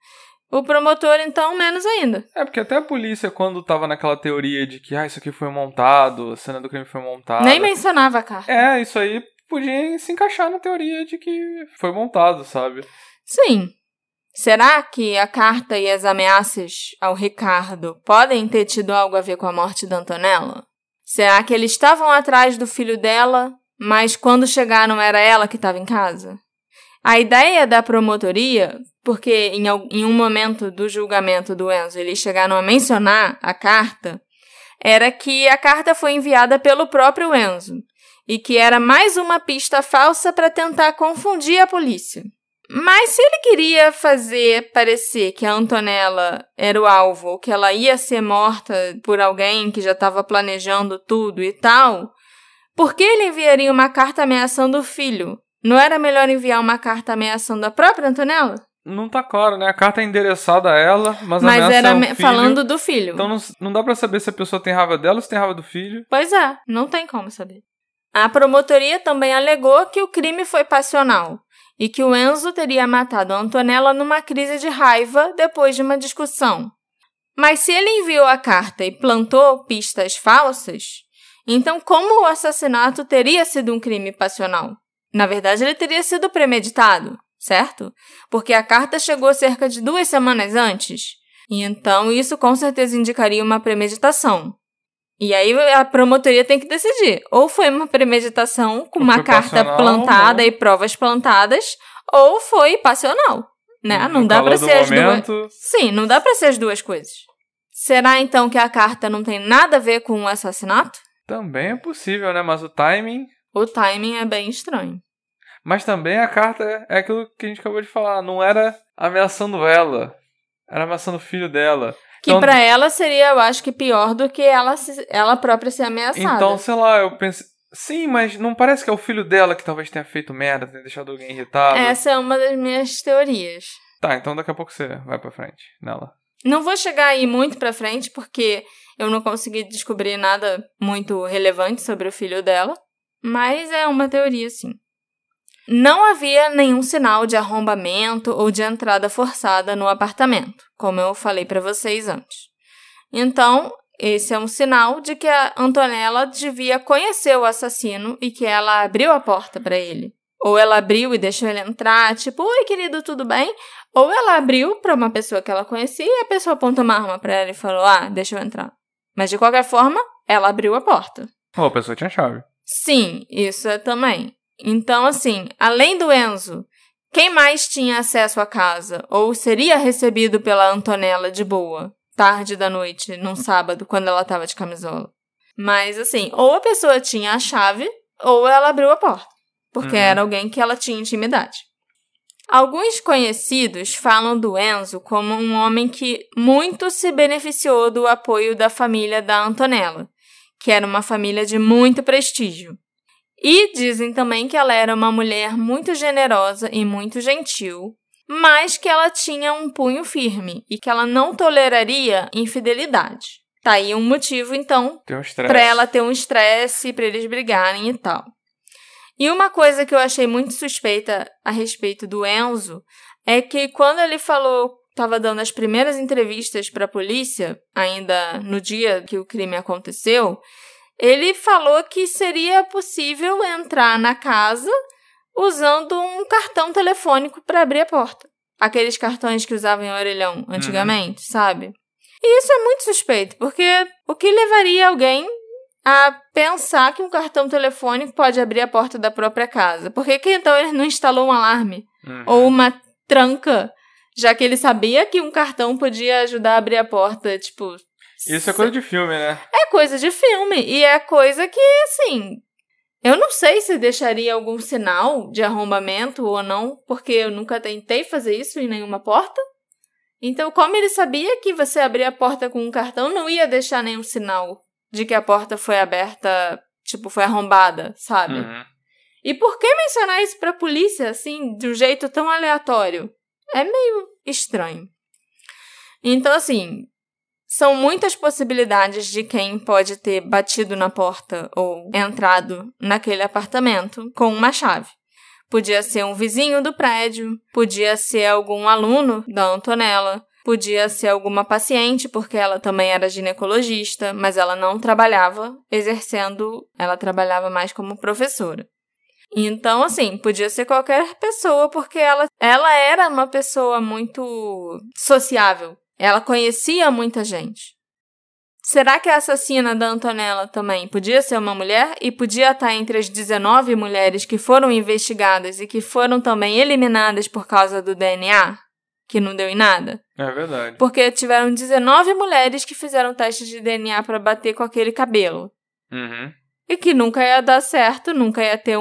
O promotor, então, menos ainda. Porque até a polícia, quando tava naquela teoria de que, isso aqui foi montado, a cena do crime foi montada... Nem mencionava a carta. Isso aí podia se encaixar na teoria de que foi montado, sabe? Sim. Será que a carta e as ameaças ao Ricardo podem ter tido algo a ver com a morte da Antonella? Será que eles estavam atrás do filho dela, mas quando chegaram era ela que estava em casa? A ideia da promotoria, porque em um momento do julgamento do Enzo eles chegaram a mencionar a carta, era que a carta foi enviada pelo próprio Enzo e que era mais uma pista falsa para tentar confundir a polícia. Mas se ele queria fazer parecer que a Antonella era o alvo, ou que ela ia ser morta por alguém que já estava planejando tudo e tal, por que ele enviaria uma carta ameaçando o filho? Não era melhor enviar uma carta ameaçando a própria Antonella? Não tá claro, né? A carta é endereçada a ela, mas era o filho. Falando do filho. Então não dá pra saber se a pessoa tem raiva dela ou se tem raiva do filho. Pois é, não tem como saber. A promotoria também alegou que o crime foi passional e que o Enzo teria matado a Antonella numa crise de raiva depois de uma discussão. Mas se ele enviou a carta e plantou pistas falsas, então como o assassinato teria sido um crime passional? Na verdade, ele teria sido premeditado, certo? Porque a carta chegou cerca de 2 semanas antes, e então isso com certeza indicaria uma premeditação. E aí a promotoria tem que decidir. Ou foi uma premeditação com uma carta plantada e provas plantadas, ou foi passional, né? Não dá pra ser as duas. Sim, não dá pra ser as duas coisas. Será então que a carta não tem nada a ver com o assassinato? Também é possível, né? Mas o timing... O timing é bem estranho. Mas também a carta é aquilo que a gente acabou de falar. Não era ameaçando ela. Era ameaçando o filho dela. Que então, pra ela seria, eu acho que pior do que ela própria ser ameaçada. Então, sei lá, eu pensei... Sim, mas não parece que é o filho dela que talvez tenha feito merda, tenha deixado alguém irritado? Essa é uma das minhas teorias. Tá, então daqui a pouco você vai pra frente nela. Não vou chegar aí muito pra frente, porque eu não consegui descobrir nada muito relevante sobre o filho dela. Mas é uma teoria, sim. Não havia nenhum sinal de arrombamento ou de entrada forçada no apartamento, como eu falei para vocês antes. Então, esse é um sinal de que a Antonella devia conhecer o assassino e que ela abriu a porta para ele. Ou ela abriu e deixou ele entrar, tipo, oi, querido, tudo bem? Ou ela abriu para uma pessoa que ela conhecia e a pessoa apontou uma arma para ela e falou, deixa eu entrar. Mas, de qualquer forma, ela abriu a porta. Ou a pessoa tinha chave. Sim, isso é também. Então, assim, além do Enzo, quem mais tinha acesso à casa ou seria recebido pela Antonella de boa, tarde da noite, num sábado, quando ela estava de camisola? Mas, assim, ou a pessoa tinha a chave ou ela abriu a porta, porque era alguém que ela tinha intimidade. Alguns conhecidos falam do Enzo como um homem que muito se beneficiou do apoio da família da Antonella, que era uma família de muito prestígio. E dizem também que ela era uma mulher muito generosa e muito gentil, mas que ela tinha um punho firme e que ela não toleraria infidelidade. Tá aí um motivo, então, para ela ter um estresse, para eles brigarem e tal. E uma coisa que eu achei muito suspeita a respeito do Enzo é que quando ele estava dando as primeiras entrevistas para a polícia, ainda no dia que o crime aconteceu, ele falou que seria possível entrar na casa usando um cartão telefônico para abrir a porta. Aqueles cartões que usavam em orelhão antigamente, sabe? E isso é muito suspeito, porque o que levaria alguém a pensar que um cartão telefônico pode abrir a porta da própria casa? Por que então ele não instalou um alarme? Ou uma tranca, já que ele sabia que um cartão podia ajudar a abrir a porta, tipo... Isso é coisa de filme, né? É coisa de filme. E é coisa que, assim... Eu não sei se deixaria algum sinal de arrombamento ou não, porque eu nunca tentei fazer isso em nenhuma porta. Então, como ele sabia que você abrir a porta com um cartão não ia deixar nenhum sinal de que a porta foi aberta, tipo, foi arrombada, sabe? Uhum. E por que mencionar isso pra polícia, assim, de um jeito tão aleatório? É meio estranho. Então, assim, são muitas possibilidades de quem pode ter batido na porta ou entrado naquele apartamento com uma chave. Podia ser um vizinho do prédio, podia ser algum aluno da Antonella, podia ser alguma paciente, porque ela também era ginecologista, mas ela não trabalhava exercendo, ela trabalhava mais como professora. Então, assim, podia ser qualquer pessoa, porque ela era uma pessoa muito sociável. Ela conhecia muita gente. Será que a assassina da Antonella também podia ser uma mulher e podia estar entre as 19 mulheres que foram investigadas e que foram também eliminadas por causa do DNA, que não deu em nada? É verdade. Porque tiveram 19 mulheres que fizeram testes de DNA para bater com aquele cabelo. Uhum. E que nunca ia dar certo, nunca ia ter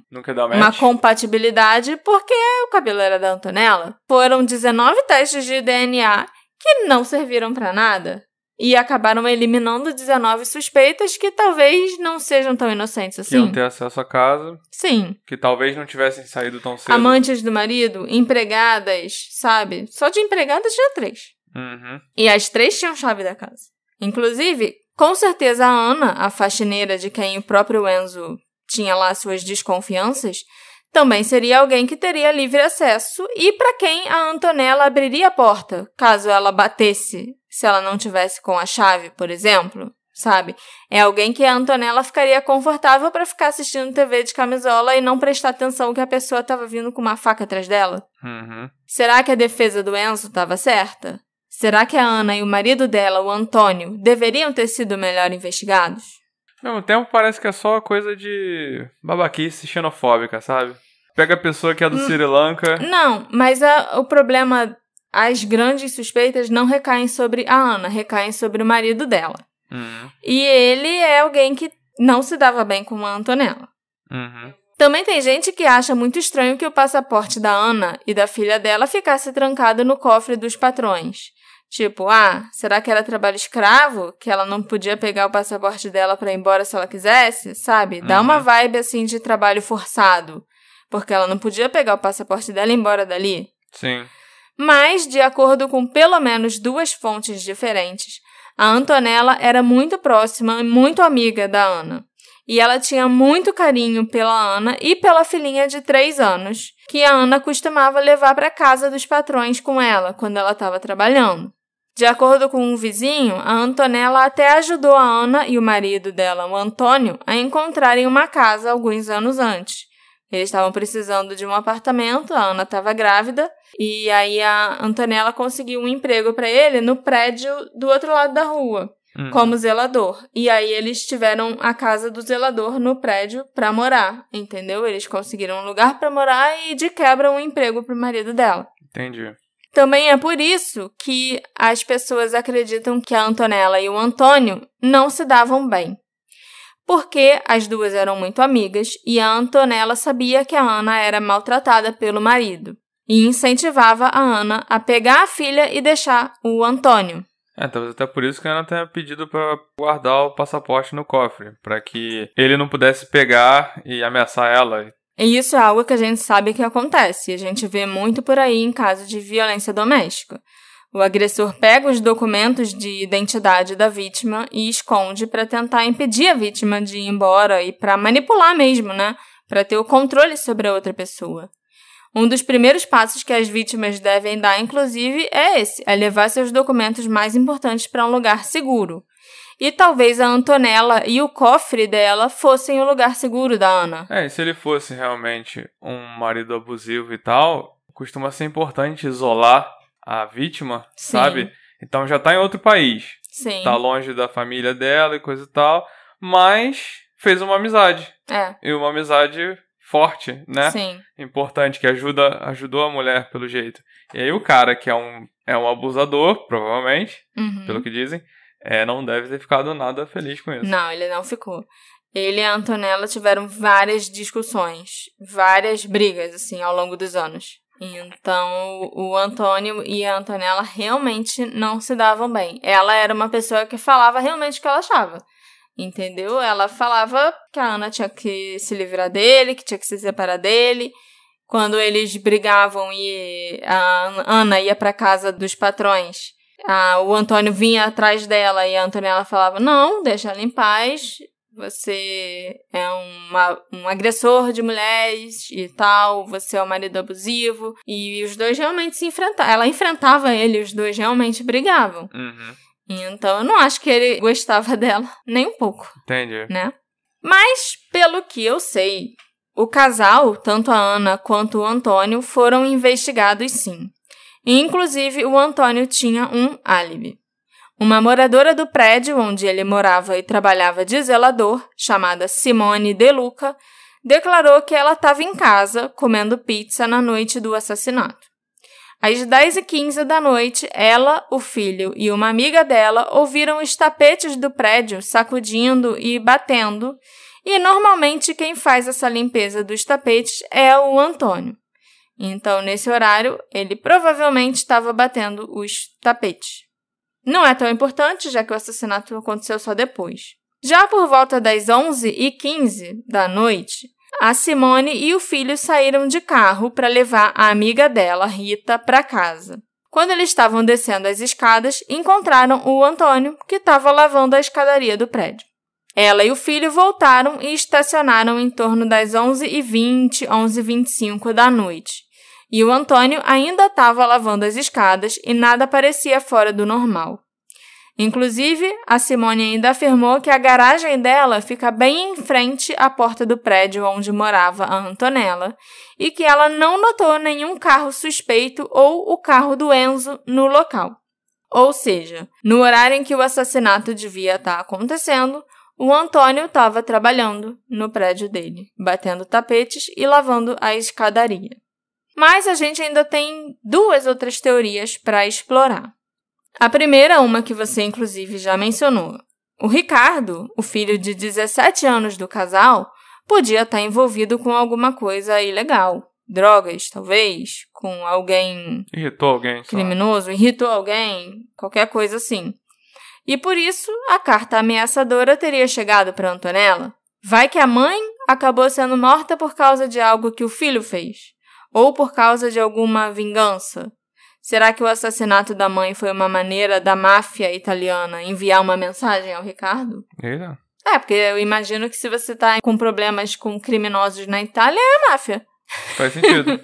Nunca dá match. uma compatibilidade, porque o cabelo era da Antonella. Foram 19 testes de DNA que não serviram para nada. E acabaram eliminando 19 suspeitas que talvez não sejam tão inocentes assim. Que iam ter acesso à casa. Sim. Que talvez não tivessem saído tão cedo. Amantes do marido, empregadas, sabe? Só de empregadas tinha 3. Uhum. E as 3 tinham chave da casa. Inclusive, com certeza a Ana, a faxineira de quem o próprio Enzo tinha lá suas desconfianças, também seria alguém que teria livre acesso e para quem a Antonella abriria a porta, caso ela batesse, se ela não tivesse com a chave, por exemplo, sabe? É alguém que a Antonella ficaria confortável para ficar assistindo TV de camisola e não prestar atenção que a pessoa estava vindo com uma faca atrás dela. Uhum. Será que a defesa do Enzo estava certa? Será que a Ana e o marido dela, o Antônio, deveriam ter sido melhor investigados? Ao mesmo tempo, parece que é só coisa de babaquice xenofóbica, sabe? Pega a pessoa que é do Sri Lanka... Não, mas o problema, as grandes suspeitas não recaem sobre a Ana, recaem sobre o marido dela. Uhum. E ele é alguém que não se dava bem com a Antonella. Uhum. Também tem gente que acha muito estranho que o passaporte da Ana e da filha dela ficasse trancado no cofre dos patrões. Tipo, será que era trabalho escravo? Que ela não podia pegar o passaporte dela pra ir embora se ela quisesse? Sabe? Dá uma vibe, assim, de trabalho forçado. Porque ela não podia pegar o passaporte dela e ir embora dali. Sim. Mas, de acordo com pelo menos 2 fontes diferentes, a Antonella era muito próxima e muito amiga da Ana. E ela tinha muito carinho pela Ana e pela filhinha de 3 anos, que a Ana costumava levar para casa dos patrões com ela, quando ela estava trabalhando. De acordo com um vizinho, a Antonella até ajudou a Ana e o marido dela, o Antônio, a encontrarem uma casa alguns anos antes. Eles estavam precisando de um apartamento, a Ana estava grávida, e aí a Antonella conseguiu um emprego para ele no prédio do outro lado da rua, como zelador. E aí eles tiveram a casa do zelador no prédio para morar, entendeu? Eles conseguiram um lugar para morar e de quebra um emprego para o marido dela. Entendi. Também é por isso que as pessoas acreditam que a Antonella e o Antônio não se davam bem. Porque as duas eram muito amigas e a Antonella sabia que a Ana era maltratada pelo marido e incentivava a Ana a pegar a filha e deixar o Antônio. Talvez até por isso que a Ana tenha pedido para guardar o passaporte no cofre, para que ele não pudesse pegar e ameaçar ela. E isso é algo que a gente sabe que acontece, a gente vê muito por aí em caso de violência doméstica. O agressor pega os documentos de identidade da vítima e esconde para tentar impedir a vítima de ir embora e para manipular mesmo, né? Para ter o controle sobre a outra pessoa. Um dos primeiros passos que as vítimas devem dar, inclusive, é esse, é levar seus documentos mais importantes para um lugar seguro. E talvez a Antonella e o cofre dela fossem o lugar seguro da Ana. E se ele fosse realmente um marido abusivo e tal, costuma ser importante isolar a vítima, Sim. Sabe? Então já tá em outro país. Sim. Tá longe da família dela e coisa e tal, mas fez uma amizade. E uma amizade forte, né? Sim. Importante, que ajudou a mulher pelo jeito. E aí o cara, que é um abusador, provavelmente, pelo que dizem, não deve ter ficado nada feliz com isso. Não, ele não ficou. Ele e a Antonella tiveram várias discussões, várias brigas, assim, ao longo dos anos. Então, o Antônio e a Antonella realmente não se davam bem. Ela era uma pessoa que falava realmente o que ela achava, entendeu? Ela falava que a Ana tinha que se livrar dele, que tinha que se separar dele. Quando eles brigavam e a Ana ia para casa dos patrões, o Antônio vinha atrás dela e a Antonella falava, não, deixa ela em paz, você é um agressor de mulheres e tal, você é um marido abusivo. E os dois realmente se enfrentavam. Ela enfrentava ele, os dois realmente brigavam. Uhum. Então eu não acho que ele gostava dela, nem um pouco. Entendi. Né? Mas, pelo que eu sei, o casal, tanto a Ana quanto o Antônio, foram investigados sim. E, inclusive, o Antônio tinha um álibi. Uma moradora do prédio onde ele morava e trabalhava de zelador, chamada Simone De Luca, declarou que ela estava em casa comendo pizza na noite do assassinato. Às 10h15 da noite, ela, o filho e uma amiga dela ouviram os tapetes do prédio sacudindo e batendo, e normalmente quem faz essa limpeza dos tapetes é o Antônio. Então, nesse horário, ele provavelmente estava batendo os tapetes. Não é tão importante, já que o assassinato aconteceu só depois. Já por volta das 11h15 da noite, a Simone e o filho saíram de carro para levar a amiga dela, Rita, para casa. Quando eles estavam descendo as escadas, encontraram o Antônio, que estava lavando a escadaria do prédio. Ela e o filho voltaram e estacionaram em torno das 11h20, 11h25 da noite. E o Antônio ainda estava lavando as escadas e nada parecia fora do normal. Inclusive, a Simone ainda afirmou que a garagem dela fica bem em frente à porta do prédio onde morava a Antonella e que ela não notou nenhum carro suspeito ou o carro do Enzo no local. Ou seja, no horário em que o assassinato devia estar acontecendo, o Antônio estava trabalhando no prédio dele, batendo tapetes e lavando a escadaria. Mas a gente ainda tem 2 outras teorias para explorar. A primeira, uma que você inclusive já mencionou. O Ricardo, o filho de 17 anos do casal, podia estar envolvido com alguma coisa ilegal. Drogas, talvez, com alguém... Irritou alguém. Criminoso, irritou alguém, qualquer coisa assim. E por isso, a carta ameaçadora teria chegado para Antonella. Vai que a mãe acabou sendo morta por causa de algo que o filho fez. Ou por causa de alguma vingança? Será que o assassinato da mãe foi uma maneira da máfia italiana enviar uma mensagem ao Ricardo? Eita. Porque eu imagino que se você tá com problemas com criminosos na Itália, é a máfia. Faz sentido.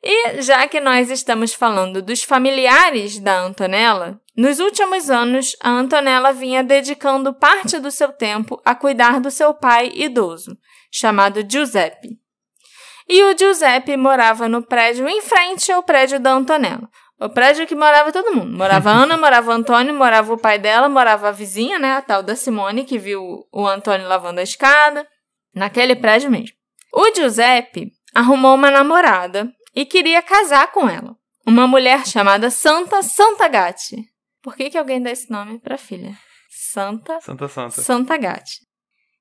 E já que nós estamos falando dos familiares da Antonella, nos últimos anos, a Antonella vinha dedicando parte do seu tempo a cuidar do seu pai idoso, chamado Giuseppe. E o Giuseppe morava no prédio em frente ao prédio da Antonella. O prédio que morava todo mundo. Morava a Ana, morava o Antônio, morava o pai dela, morava a vizinha, né, a tal da Simone, que viu o Antônio lavando a escada. Naquele prédio mesmo. O Giuseppe arrumou uma namorada e queria casar com ela. Uma mulher chamada Santa Santagati. Por que alguém dá esse nome para a filha? Santa Santagati.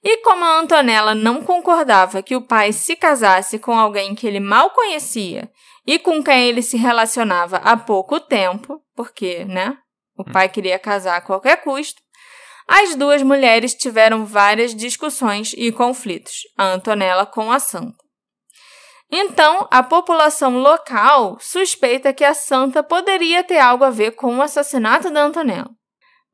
E como a Antonella não concordava que o pai se casasse com alguém que ele mal conhecia e com quem ele se relacionava há pouco tempo, porque, né, o pai queria casar a qualquer custo, as 2 mulheres tiveram várias discussões e conflitos, a Antonella com a Santa. Então, a população local suspeita que a Santa poderia ter algo a ver com o assassinato da Antonella.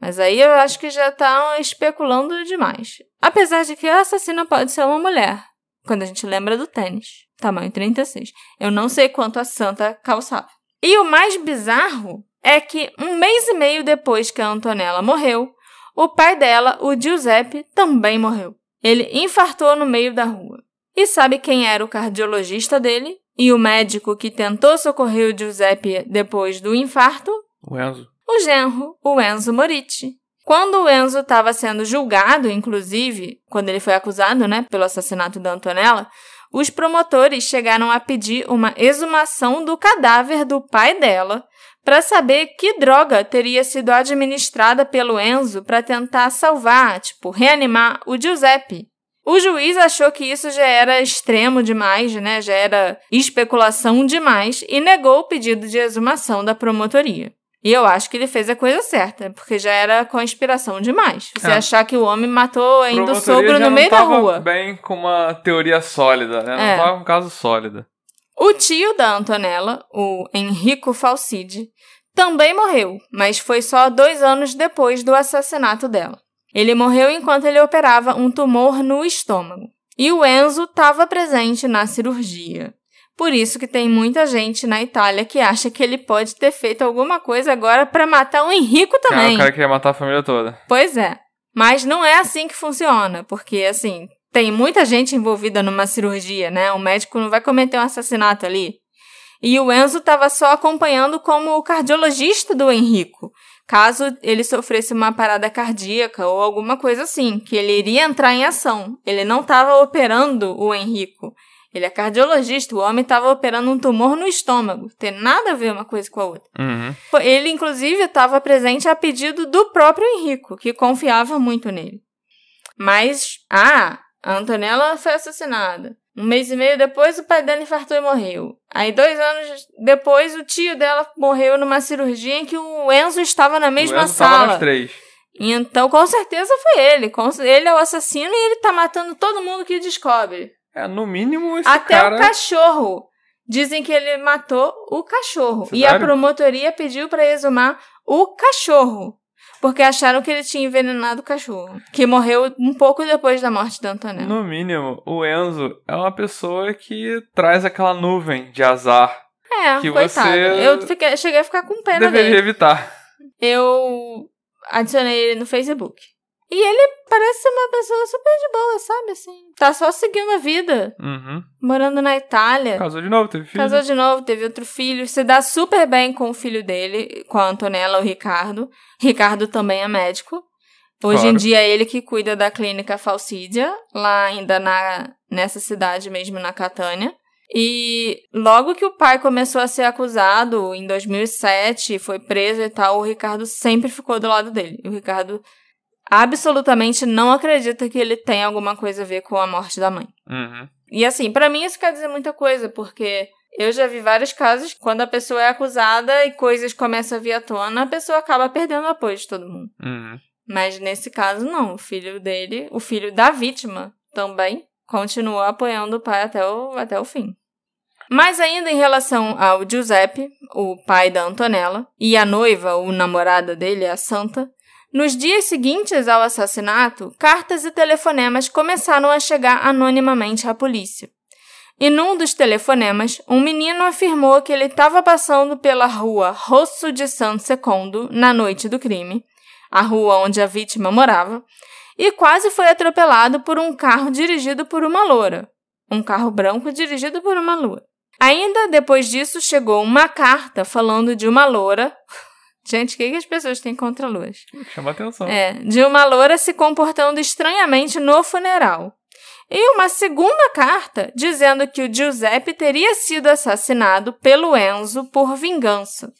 Mas aí eu acho que já tá especulando demais. Apesar de que a assassina pode ser uma mulher, quando a gente lembra do tênis, tamanho 36. Eu não sei quanto a Santa calçava. E o mais bizarro é que 1 mês e meio depois que a Antonella morreu, o pai dela, o Giuseppe, também morreu. Ele infartou no meio da rua. E sabe quem era o cardiologista dele? E o médico que tentou socorrer o Giuseppe depois do infarto? O Enzo. O genro, o Enzo Moritti. Quando o Enzo estava sendo julgado, inclusive, quando ele foi acusado, né, pelo assassinato da Antonella, os promotores chegaram a pedir uma exumação do cadáver do pai dela para saber que droga teria sido administrada pelo Enzo para tentar salvar, reanimar o Giuseppe. O juiz achou que isso já era extremo demais, né? Já era especulação demais e negou o pedido de exumação da promotoria. E eu acho que ele fez a coisa certa, porque já era conspiração demais. Você achar que o homem matou ainda o sogro no meio da rua. Não bem com uma teoria sólida, né? Não estava com um caso sólido. O tio da Antonella, o Enrico Falside, também morreu, mas foi só 2 anos depois do assassinato dela. Ele morreu enquanto ele operava um tumor no estômago. E o Enzo estava presente na cirurgia. Por isso que tem muita gente na Itália que acha que ele pode ter feito alguma coisa agora para matar o Enrico também. O cara queria matar a família toda. Pois é. Mas não é assim que funciona, porque, assim, tem muita gente envolvida numa cirurgia, né? O médico não vai cometer um assassinato ali. E o Enzo estava só acompanhando como o cardiologista do Enrico, caso ele sofresse uma parada cardíaca ou alguma coisa assim, que ele iria entrar em ação. Ele não estava operando o Enrico. Ele é cardiologista, o homem estava operando um tumor no estômago. Tem nada a ver uma coisa com a outra. Uhum. Ele, inclusive, estava presente a pedido do próprio Enrico, que confiava muito nele. Mas, a Antonella foi assassinada. 1 mês e meio depois, o pai dela infartou e morreu. Aí, 2 anos depois, o tio dela morreu numa cirurgia em que o Enzo estava na mesma sala. Estava nas 3. Então, com certeza foi ele. Ele é o assassino e ele tá matando todo mundo que descobre. No mínimo, esse Até cara... o cachorro. Dizem que ele matou o cachorro. Sério? E a promotoria pediu para exumar o cachorro. Porque acharam que ele tinha envenenado o cachorro. Que morreu um pouco depois da morte da Antonella. No mínimo, o Enzo é uma pessoa que traz aquela nuvem de azar. Que coitado. Eu cheguei a ficar com pena dele. Deveria evitar. Eu adicionei ele no Facebook. E ele parece ser uma pessoa super de boa, sabe? Assim, tá só seguindo a vida. Uhum. Morando na Itália. Casou de novo, teve filho. Casou de novo, teve outro filho. Se dá super bem com o filho dele, com a Antonella, o Ricardo. Ricardo também é médico. Hoje em dia é ele que cuida da clínica Falsídia, lá ainda nessa cidade mesmo, na Catânia. E logo que o pai começou a ser acusado, em 2007, foi preso e tal, o Ricardo sempre ficou do lado dele. O Ricardo absolutamente não acredita que ele tem alguma coisa a ver com a morte da mãe. Uhum. E assim, pra mim isso quer dizer muita coisa, porque eu já vi vários casos, quando a pessoa é acusada e coisas começam a vir à tona, a pessoa acaba perdendo o apoio de todo mundo. Uhum. Mas nesse caso não, o filho dele, o filho da vítima também, continuou apoiando o pai até o fim. Mas ainda em relação ao Giuseppe, o pai da Antonella, e a noiva, ou namorada dele, a Santa, nos dias seguintes ao assassinato, cartas e telefonemas começaram a chegar anonimamente à polícia. E num dos telefonemas, um menino afirmou que ele estava passando pela rua Rosso di San Secondo na noite do crime, a rua onde a vítima morava, e quase foi atropelado por um carro dirigido por uma loura. Um carro branco dirigido por uma loura. Ainda depois disso, chegou uma carta falando de uma loura... Gente, o que as pessoas têm contra louras? Chama atenção. De uma loura se comportando estranhamente no funeral. E uma segunda carta dizendo que o Giuseppe teria sido assassinado pelo Enzo por vingança.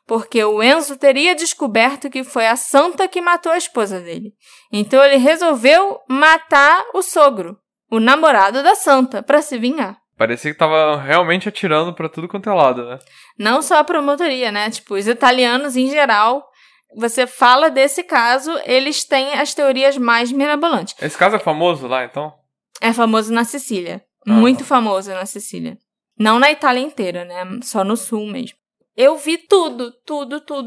Porque o Enzo teria descoberto que foi a Santa que matou a esposa dele. Então ele resolveu matar o sogro, o namorado da Santa, para se vingar. Parecia que tava realmente atirando pra tudo quanto é lado, né? Não só a promotoria, né? Tipo, os italianos em geral, você fala desse caso, eles têm as teorias mais mirabolantes. Esse caso é famoso lá, então? É famoso na Sicília. Muito famoso na Sicília. Não na Itália inteira, né? Só no sul mesmo. Eu vi tudo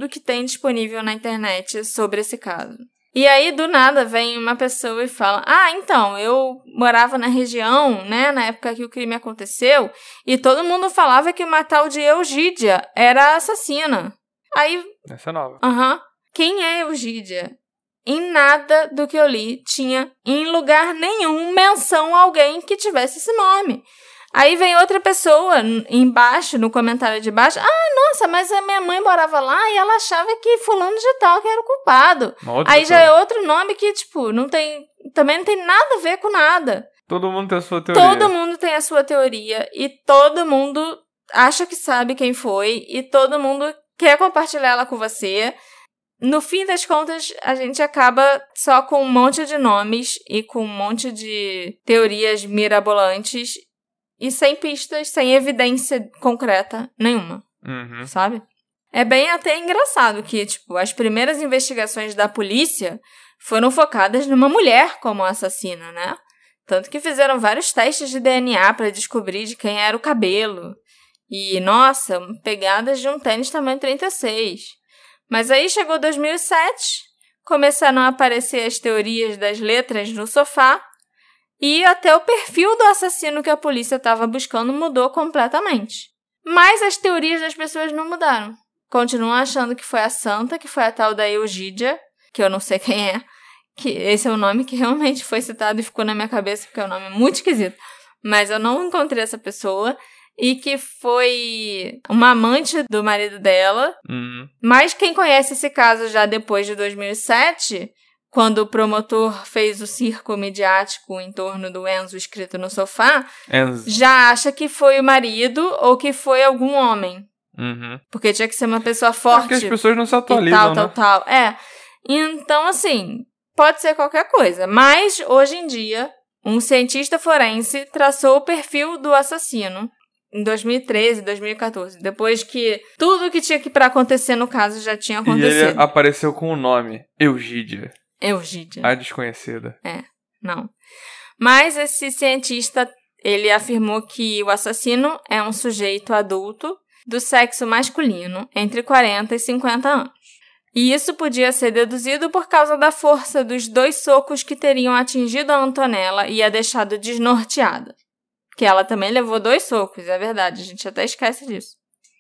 que tem disponível na internet sobre esse caso. E aí, do nada, vem uma pessoa e fala, então, eu morava na região, né, na época que o crime aconteceu, e todo mundo falava que uma tal de Eugídia era a assassina. Aí... Essa é nova. Quem é Eugídia? Em nada do que eu li tinha, em lugar nenhum, menção a alguém que tivesse esse nome. Aí vem outra pessoa embaixo, no comentário de baixo. Nossa, mas a minha mãe morava lá e ela achava que fulano de tal que era o culpado. Aí já é outro nome que, tipo, também não tem nada a ver com nada. Todo mundo tem a sua teoria. Todo mundo tem a sua teoria e todo mundo acha que sabe quem foi e todo mundo quer compartilhar ela com você. no fim das contas, a gente acaba só com um monte de nomes e com um monte de teorias mirabolantes e sem pistas, sem evidência concreta nenhuma, sabe? É bem até engraçado que, tipo, as primeiras investigações da polícia foram focadas numa mulher como assassina, né? Tanto que fizeram vários testes de DNA para descobrir de quem era o cabelo. E, nossa, pegadas de um tênis tamanho 36. Mas aí chegou 2007, começaram a aparecer as teorias das letras no sofá e até o perfil do assassino que a polícia estava buscando mudou completamente. Mas as teorias das pessoas não mudaram. Continuam achando que foi a Santa, que foi a tal da Eugídia, que eu não sei quem é, que esse é o nome que realmente foi citado e ficou na minha cabeça, porque é um nome muito esquisito. Mas eu não encontrei essa pessoa, e que foi uma amante do marido dela. Mas quem conhece esse caso já depois de 2007, quando o promotor fez o circo midiático em torno do Enzo escrito no sofá, já acha que foi o marido ou que foi algum homem. Porque tinha que ser uma pessoa forte. Porque as pessoas não se atualizam, tal. Então, assim, pode ser qualquer coisa. Mas, hoje em dia, um cientista forense traçou o perfil do assassino em 2013, 2014. Depois que tudo que tinha para acontecer no caso já tinha acontecido. E ele apareceu com o nome Eugídia. A desconhecida. Não. Mas esse cientista, ele afirmou que o assassino é um sujeito adulto do sexo masculino, entre 40 e 50 anos. E isso podia ser deduzido por causa da força dos 2 socos que teriam atingido a Antonella e a deixado desnorteada. Que ela também levou 2 socos, é verdade, a gente até esquece disso.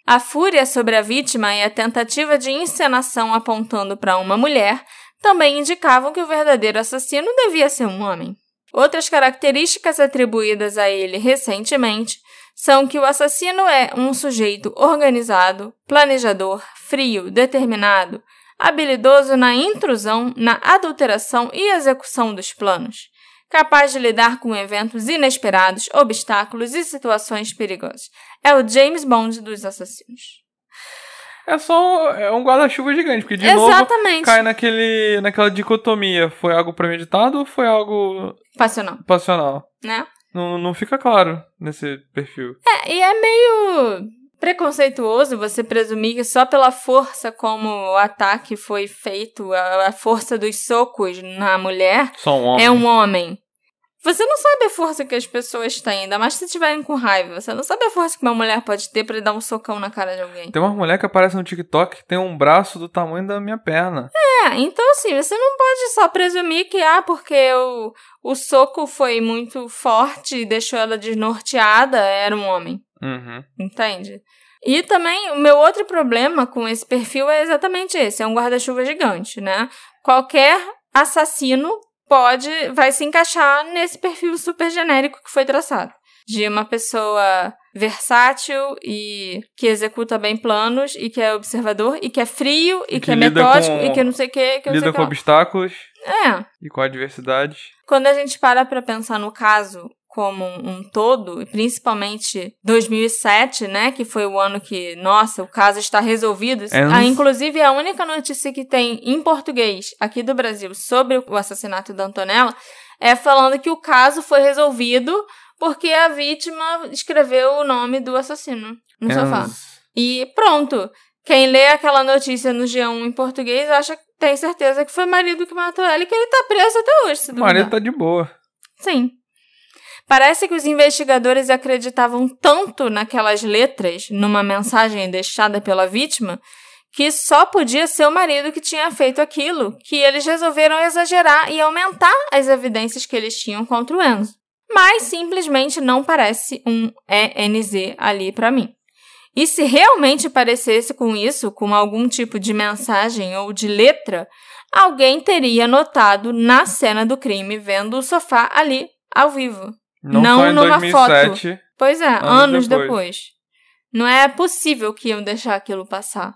A fúria sobre a vítima e a tentativa de encenação apontando para uma mulher também indicavam que o verdadeiro assassino devia ser um homem. Outras características atribuídas a ele recentemente são que o assassino é um sujeito organizado, planejador, frio, determinado, habilidoso na intrusão, na adulteração e execução dos planos, capaz de lidar com eventos inesperados, obstáculos e situações perigosas. É o James Bond dos assassinos. É um guarda-chuva gigante, porque de novo cai naquela dicotomia. Foi algo premeditado ou foi algo passional? Né? Não fica claro nesse perfil. E é meio preconceituoso você presumir que só pela força como o ataque foi feito, a força dos socos na mulher, só um homem. É um homem. Você não sabe a força que as pessoas têm, ainda mais se estiverem com raiva. Você não sabe a força que uma mulher pode ter pra dar um socão na cara de alguém. Tem uma mulher que aparece no TikTok que tem um braço do tamanho da minha perna. Então assim, você não pode só presumir que, porque o soco foi muito forte e deixou ela desnorteada, era um homem. Entende? E também, o meu outro problema com esse perfil é exatamente esse, é um guarda-chuva gigante, né? Qualquer assassino vai se encaixar nesse perfil super genérico que foi traçado. De uma pessoa versátil e que executa bem planos e que é observador e que é frio e que é metódico e que não sei o que. Lida com obstáculos. E com adversidade. Quando a gente para pensar no caso como um todo, e principalmente 2007, né, que foi o ano que, nossa, o caso está resolvido. Inclusive, a única notícia que tem em português aqui do Brasil sobre o assassinato da Antonella é falando que o caso foi resolvido porque a vítima escreveu o nome do assassino no sofá. E pronto. Quem lê aquela notícia no G1 em português tem certeza que foi o marido que matou ela e que ele tá preso até hoje. Se o marido tá de boa. Sim. Parece que os investigadores acreditavam tanto naquelas letras, numa mensagem deixada pela vítima, que só podia ser o marido que tinha feito aquilo, que eles resolveram exagerar e aumentar as evidências que eles tinham contra o Enzo. Mas simplesmente não parece um ENZ ali pra mim. E se realmente parecesse com isso, com algum tipo de mensagem ou de letra, alguém teria notado na cena do crime, vendo o sofá ali, ao vivo. Não só em numa 2007, foto. Pois é, anos depois. Não é possível que iam deixar aquilo passar.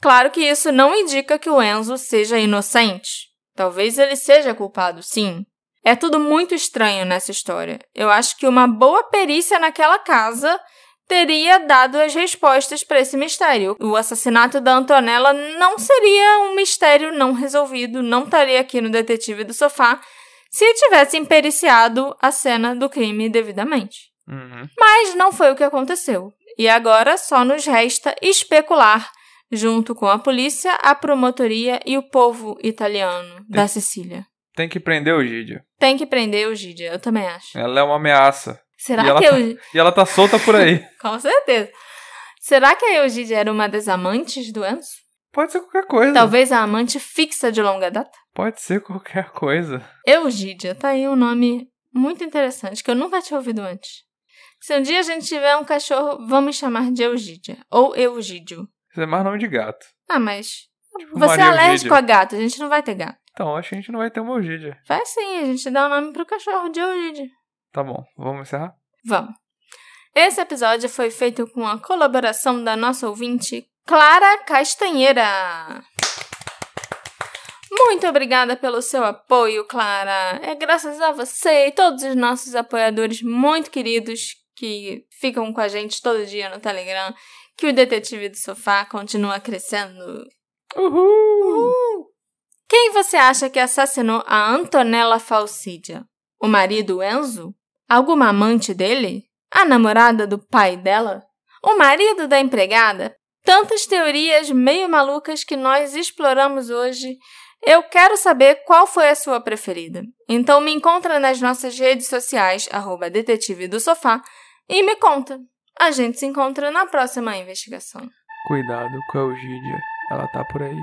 Claro que isso não indica que o Enzo seja inocente. Talvez ele seja culpado, sim. É tudo muito estranho nessa história. Eu acho que uma boa perícia naquela casa teria dado as respostas para esse mistério. O assassinato da Antonella não seria um mistério não resolvido, não estaria aqui no Detetive do Sofá se tivessem periciado a cena do crime devidamente. Mas não foi o que aconteceu. E agora só nos resta especular, junto com a polícia, a promotoria e o povo italiano da Sicília. Tem que prender o Egídia. Tem que prender o Egídia, eu também acho. Ela é uma ameaça. Será E ela tá solta por aí. Com certeza. Será que a Eugídia era uma das amantes do Enzo? Pode ser qualquer coisa. Talvez a amante fixa de longa data? Pode ser qualquer coisa. Eugídia, tá aí um nome muito interessante, que eu nunca tinha ouvido antes. Se um dia a gente tiver um cachorro, vamos chamar de Eugídia. Ou Eugídio. Isso é mais nome de gato. Ah, mas Tipo você é Maria alérgico Eugídia. a gato, a gente não vai ter gato. Então, acho que a gente não vai ter uma Egídia. Vai sim, a gente dá o nome pro cachorro de Eugídia. Tá bom, vamos encerrar? Vamos. Esse episódio foi feito com a colaboração da nossa ouvinte, Clara Castanheira. Muito obrigada pelo seu apoio, Clara. É graças a você e todos os nossos apoiadores muito queridos que ficam com a gente todo dia no Telegram que o Detetive do Sofá continua crescendo. Uhul! Quem você acha que assassinou a Antonella Falcidia? O marido Enzo? Alguma amante dele? A namorada do pai dela? O marido da empregada? Tantas teorias meio malucas que nós exploramos hoje. Eu quero saber qual foi a sua preferida. Então me encontra nas nossas redes sociais, @Detetive do Sofá, e me conta. A gente se encontra na próxima investigação. Cuidado com a Egídia. Ela tá por aí.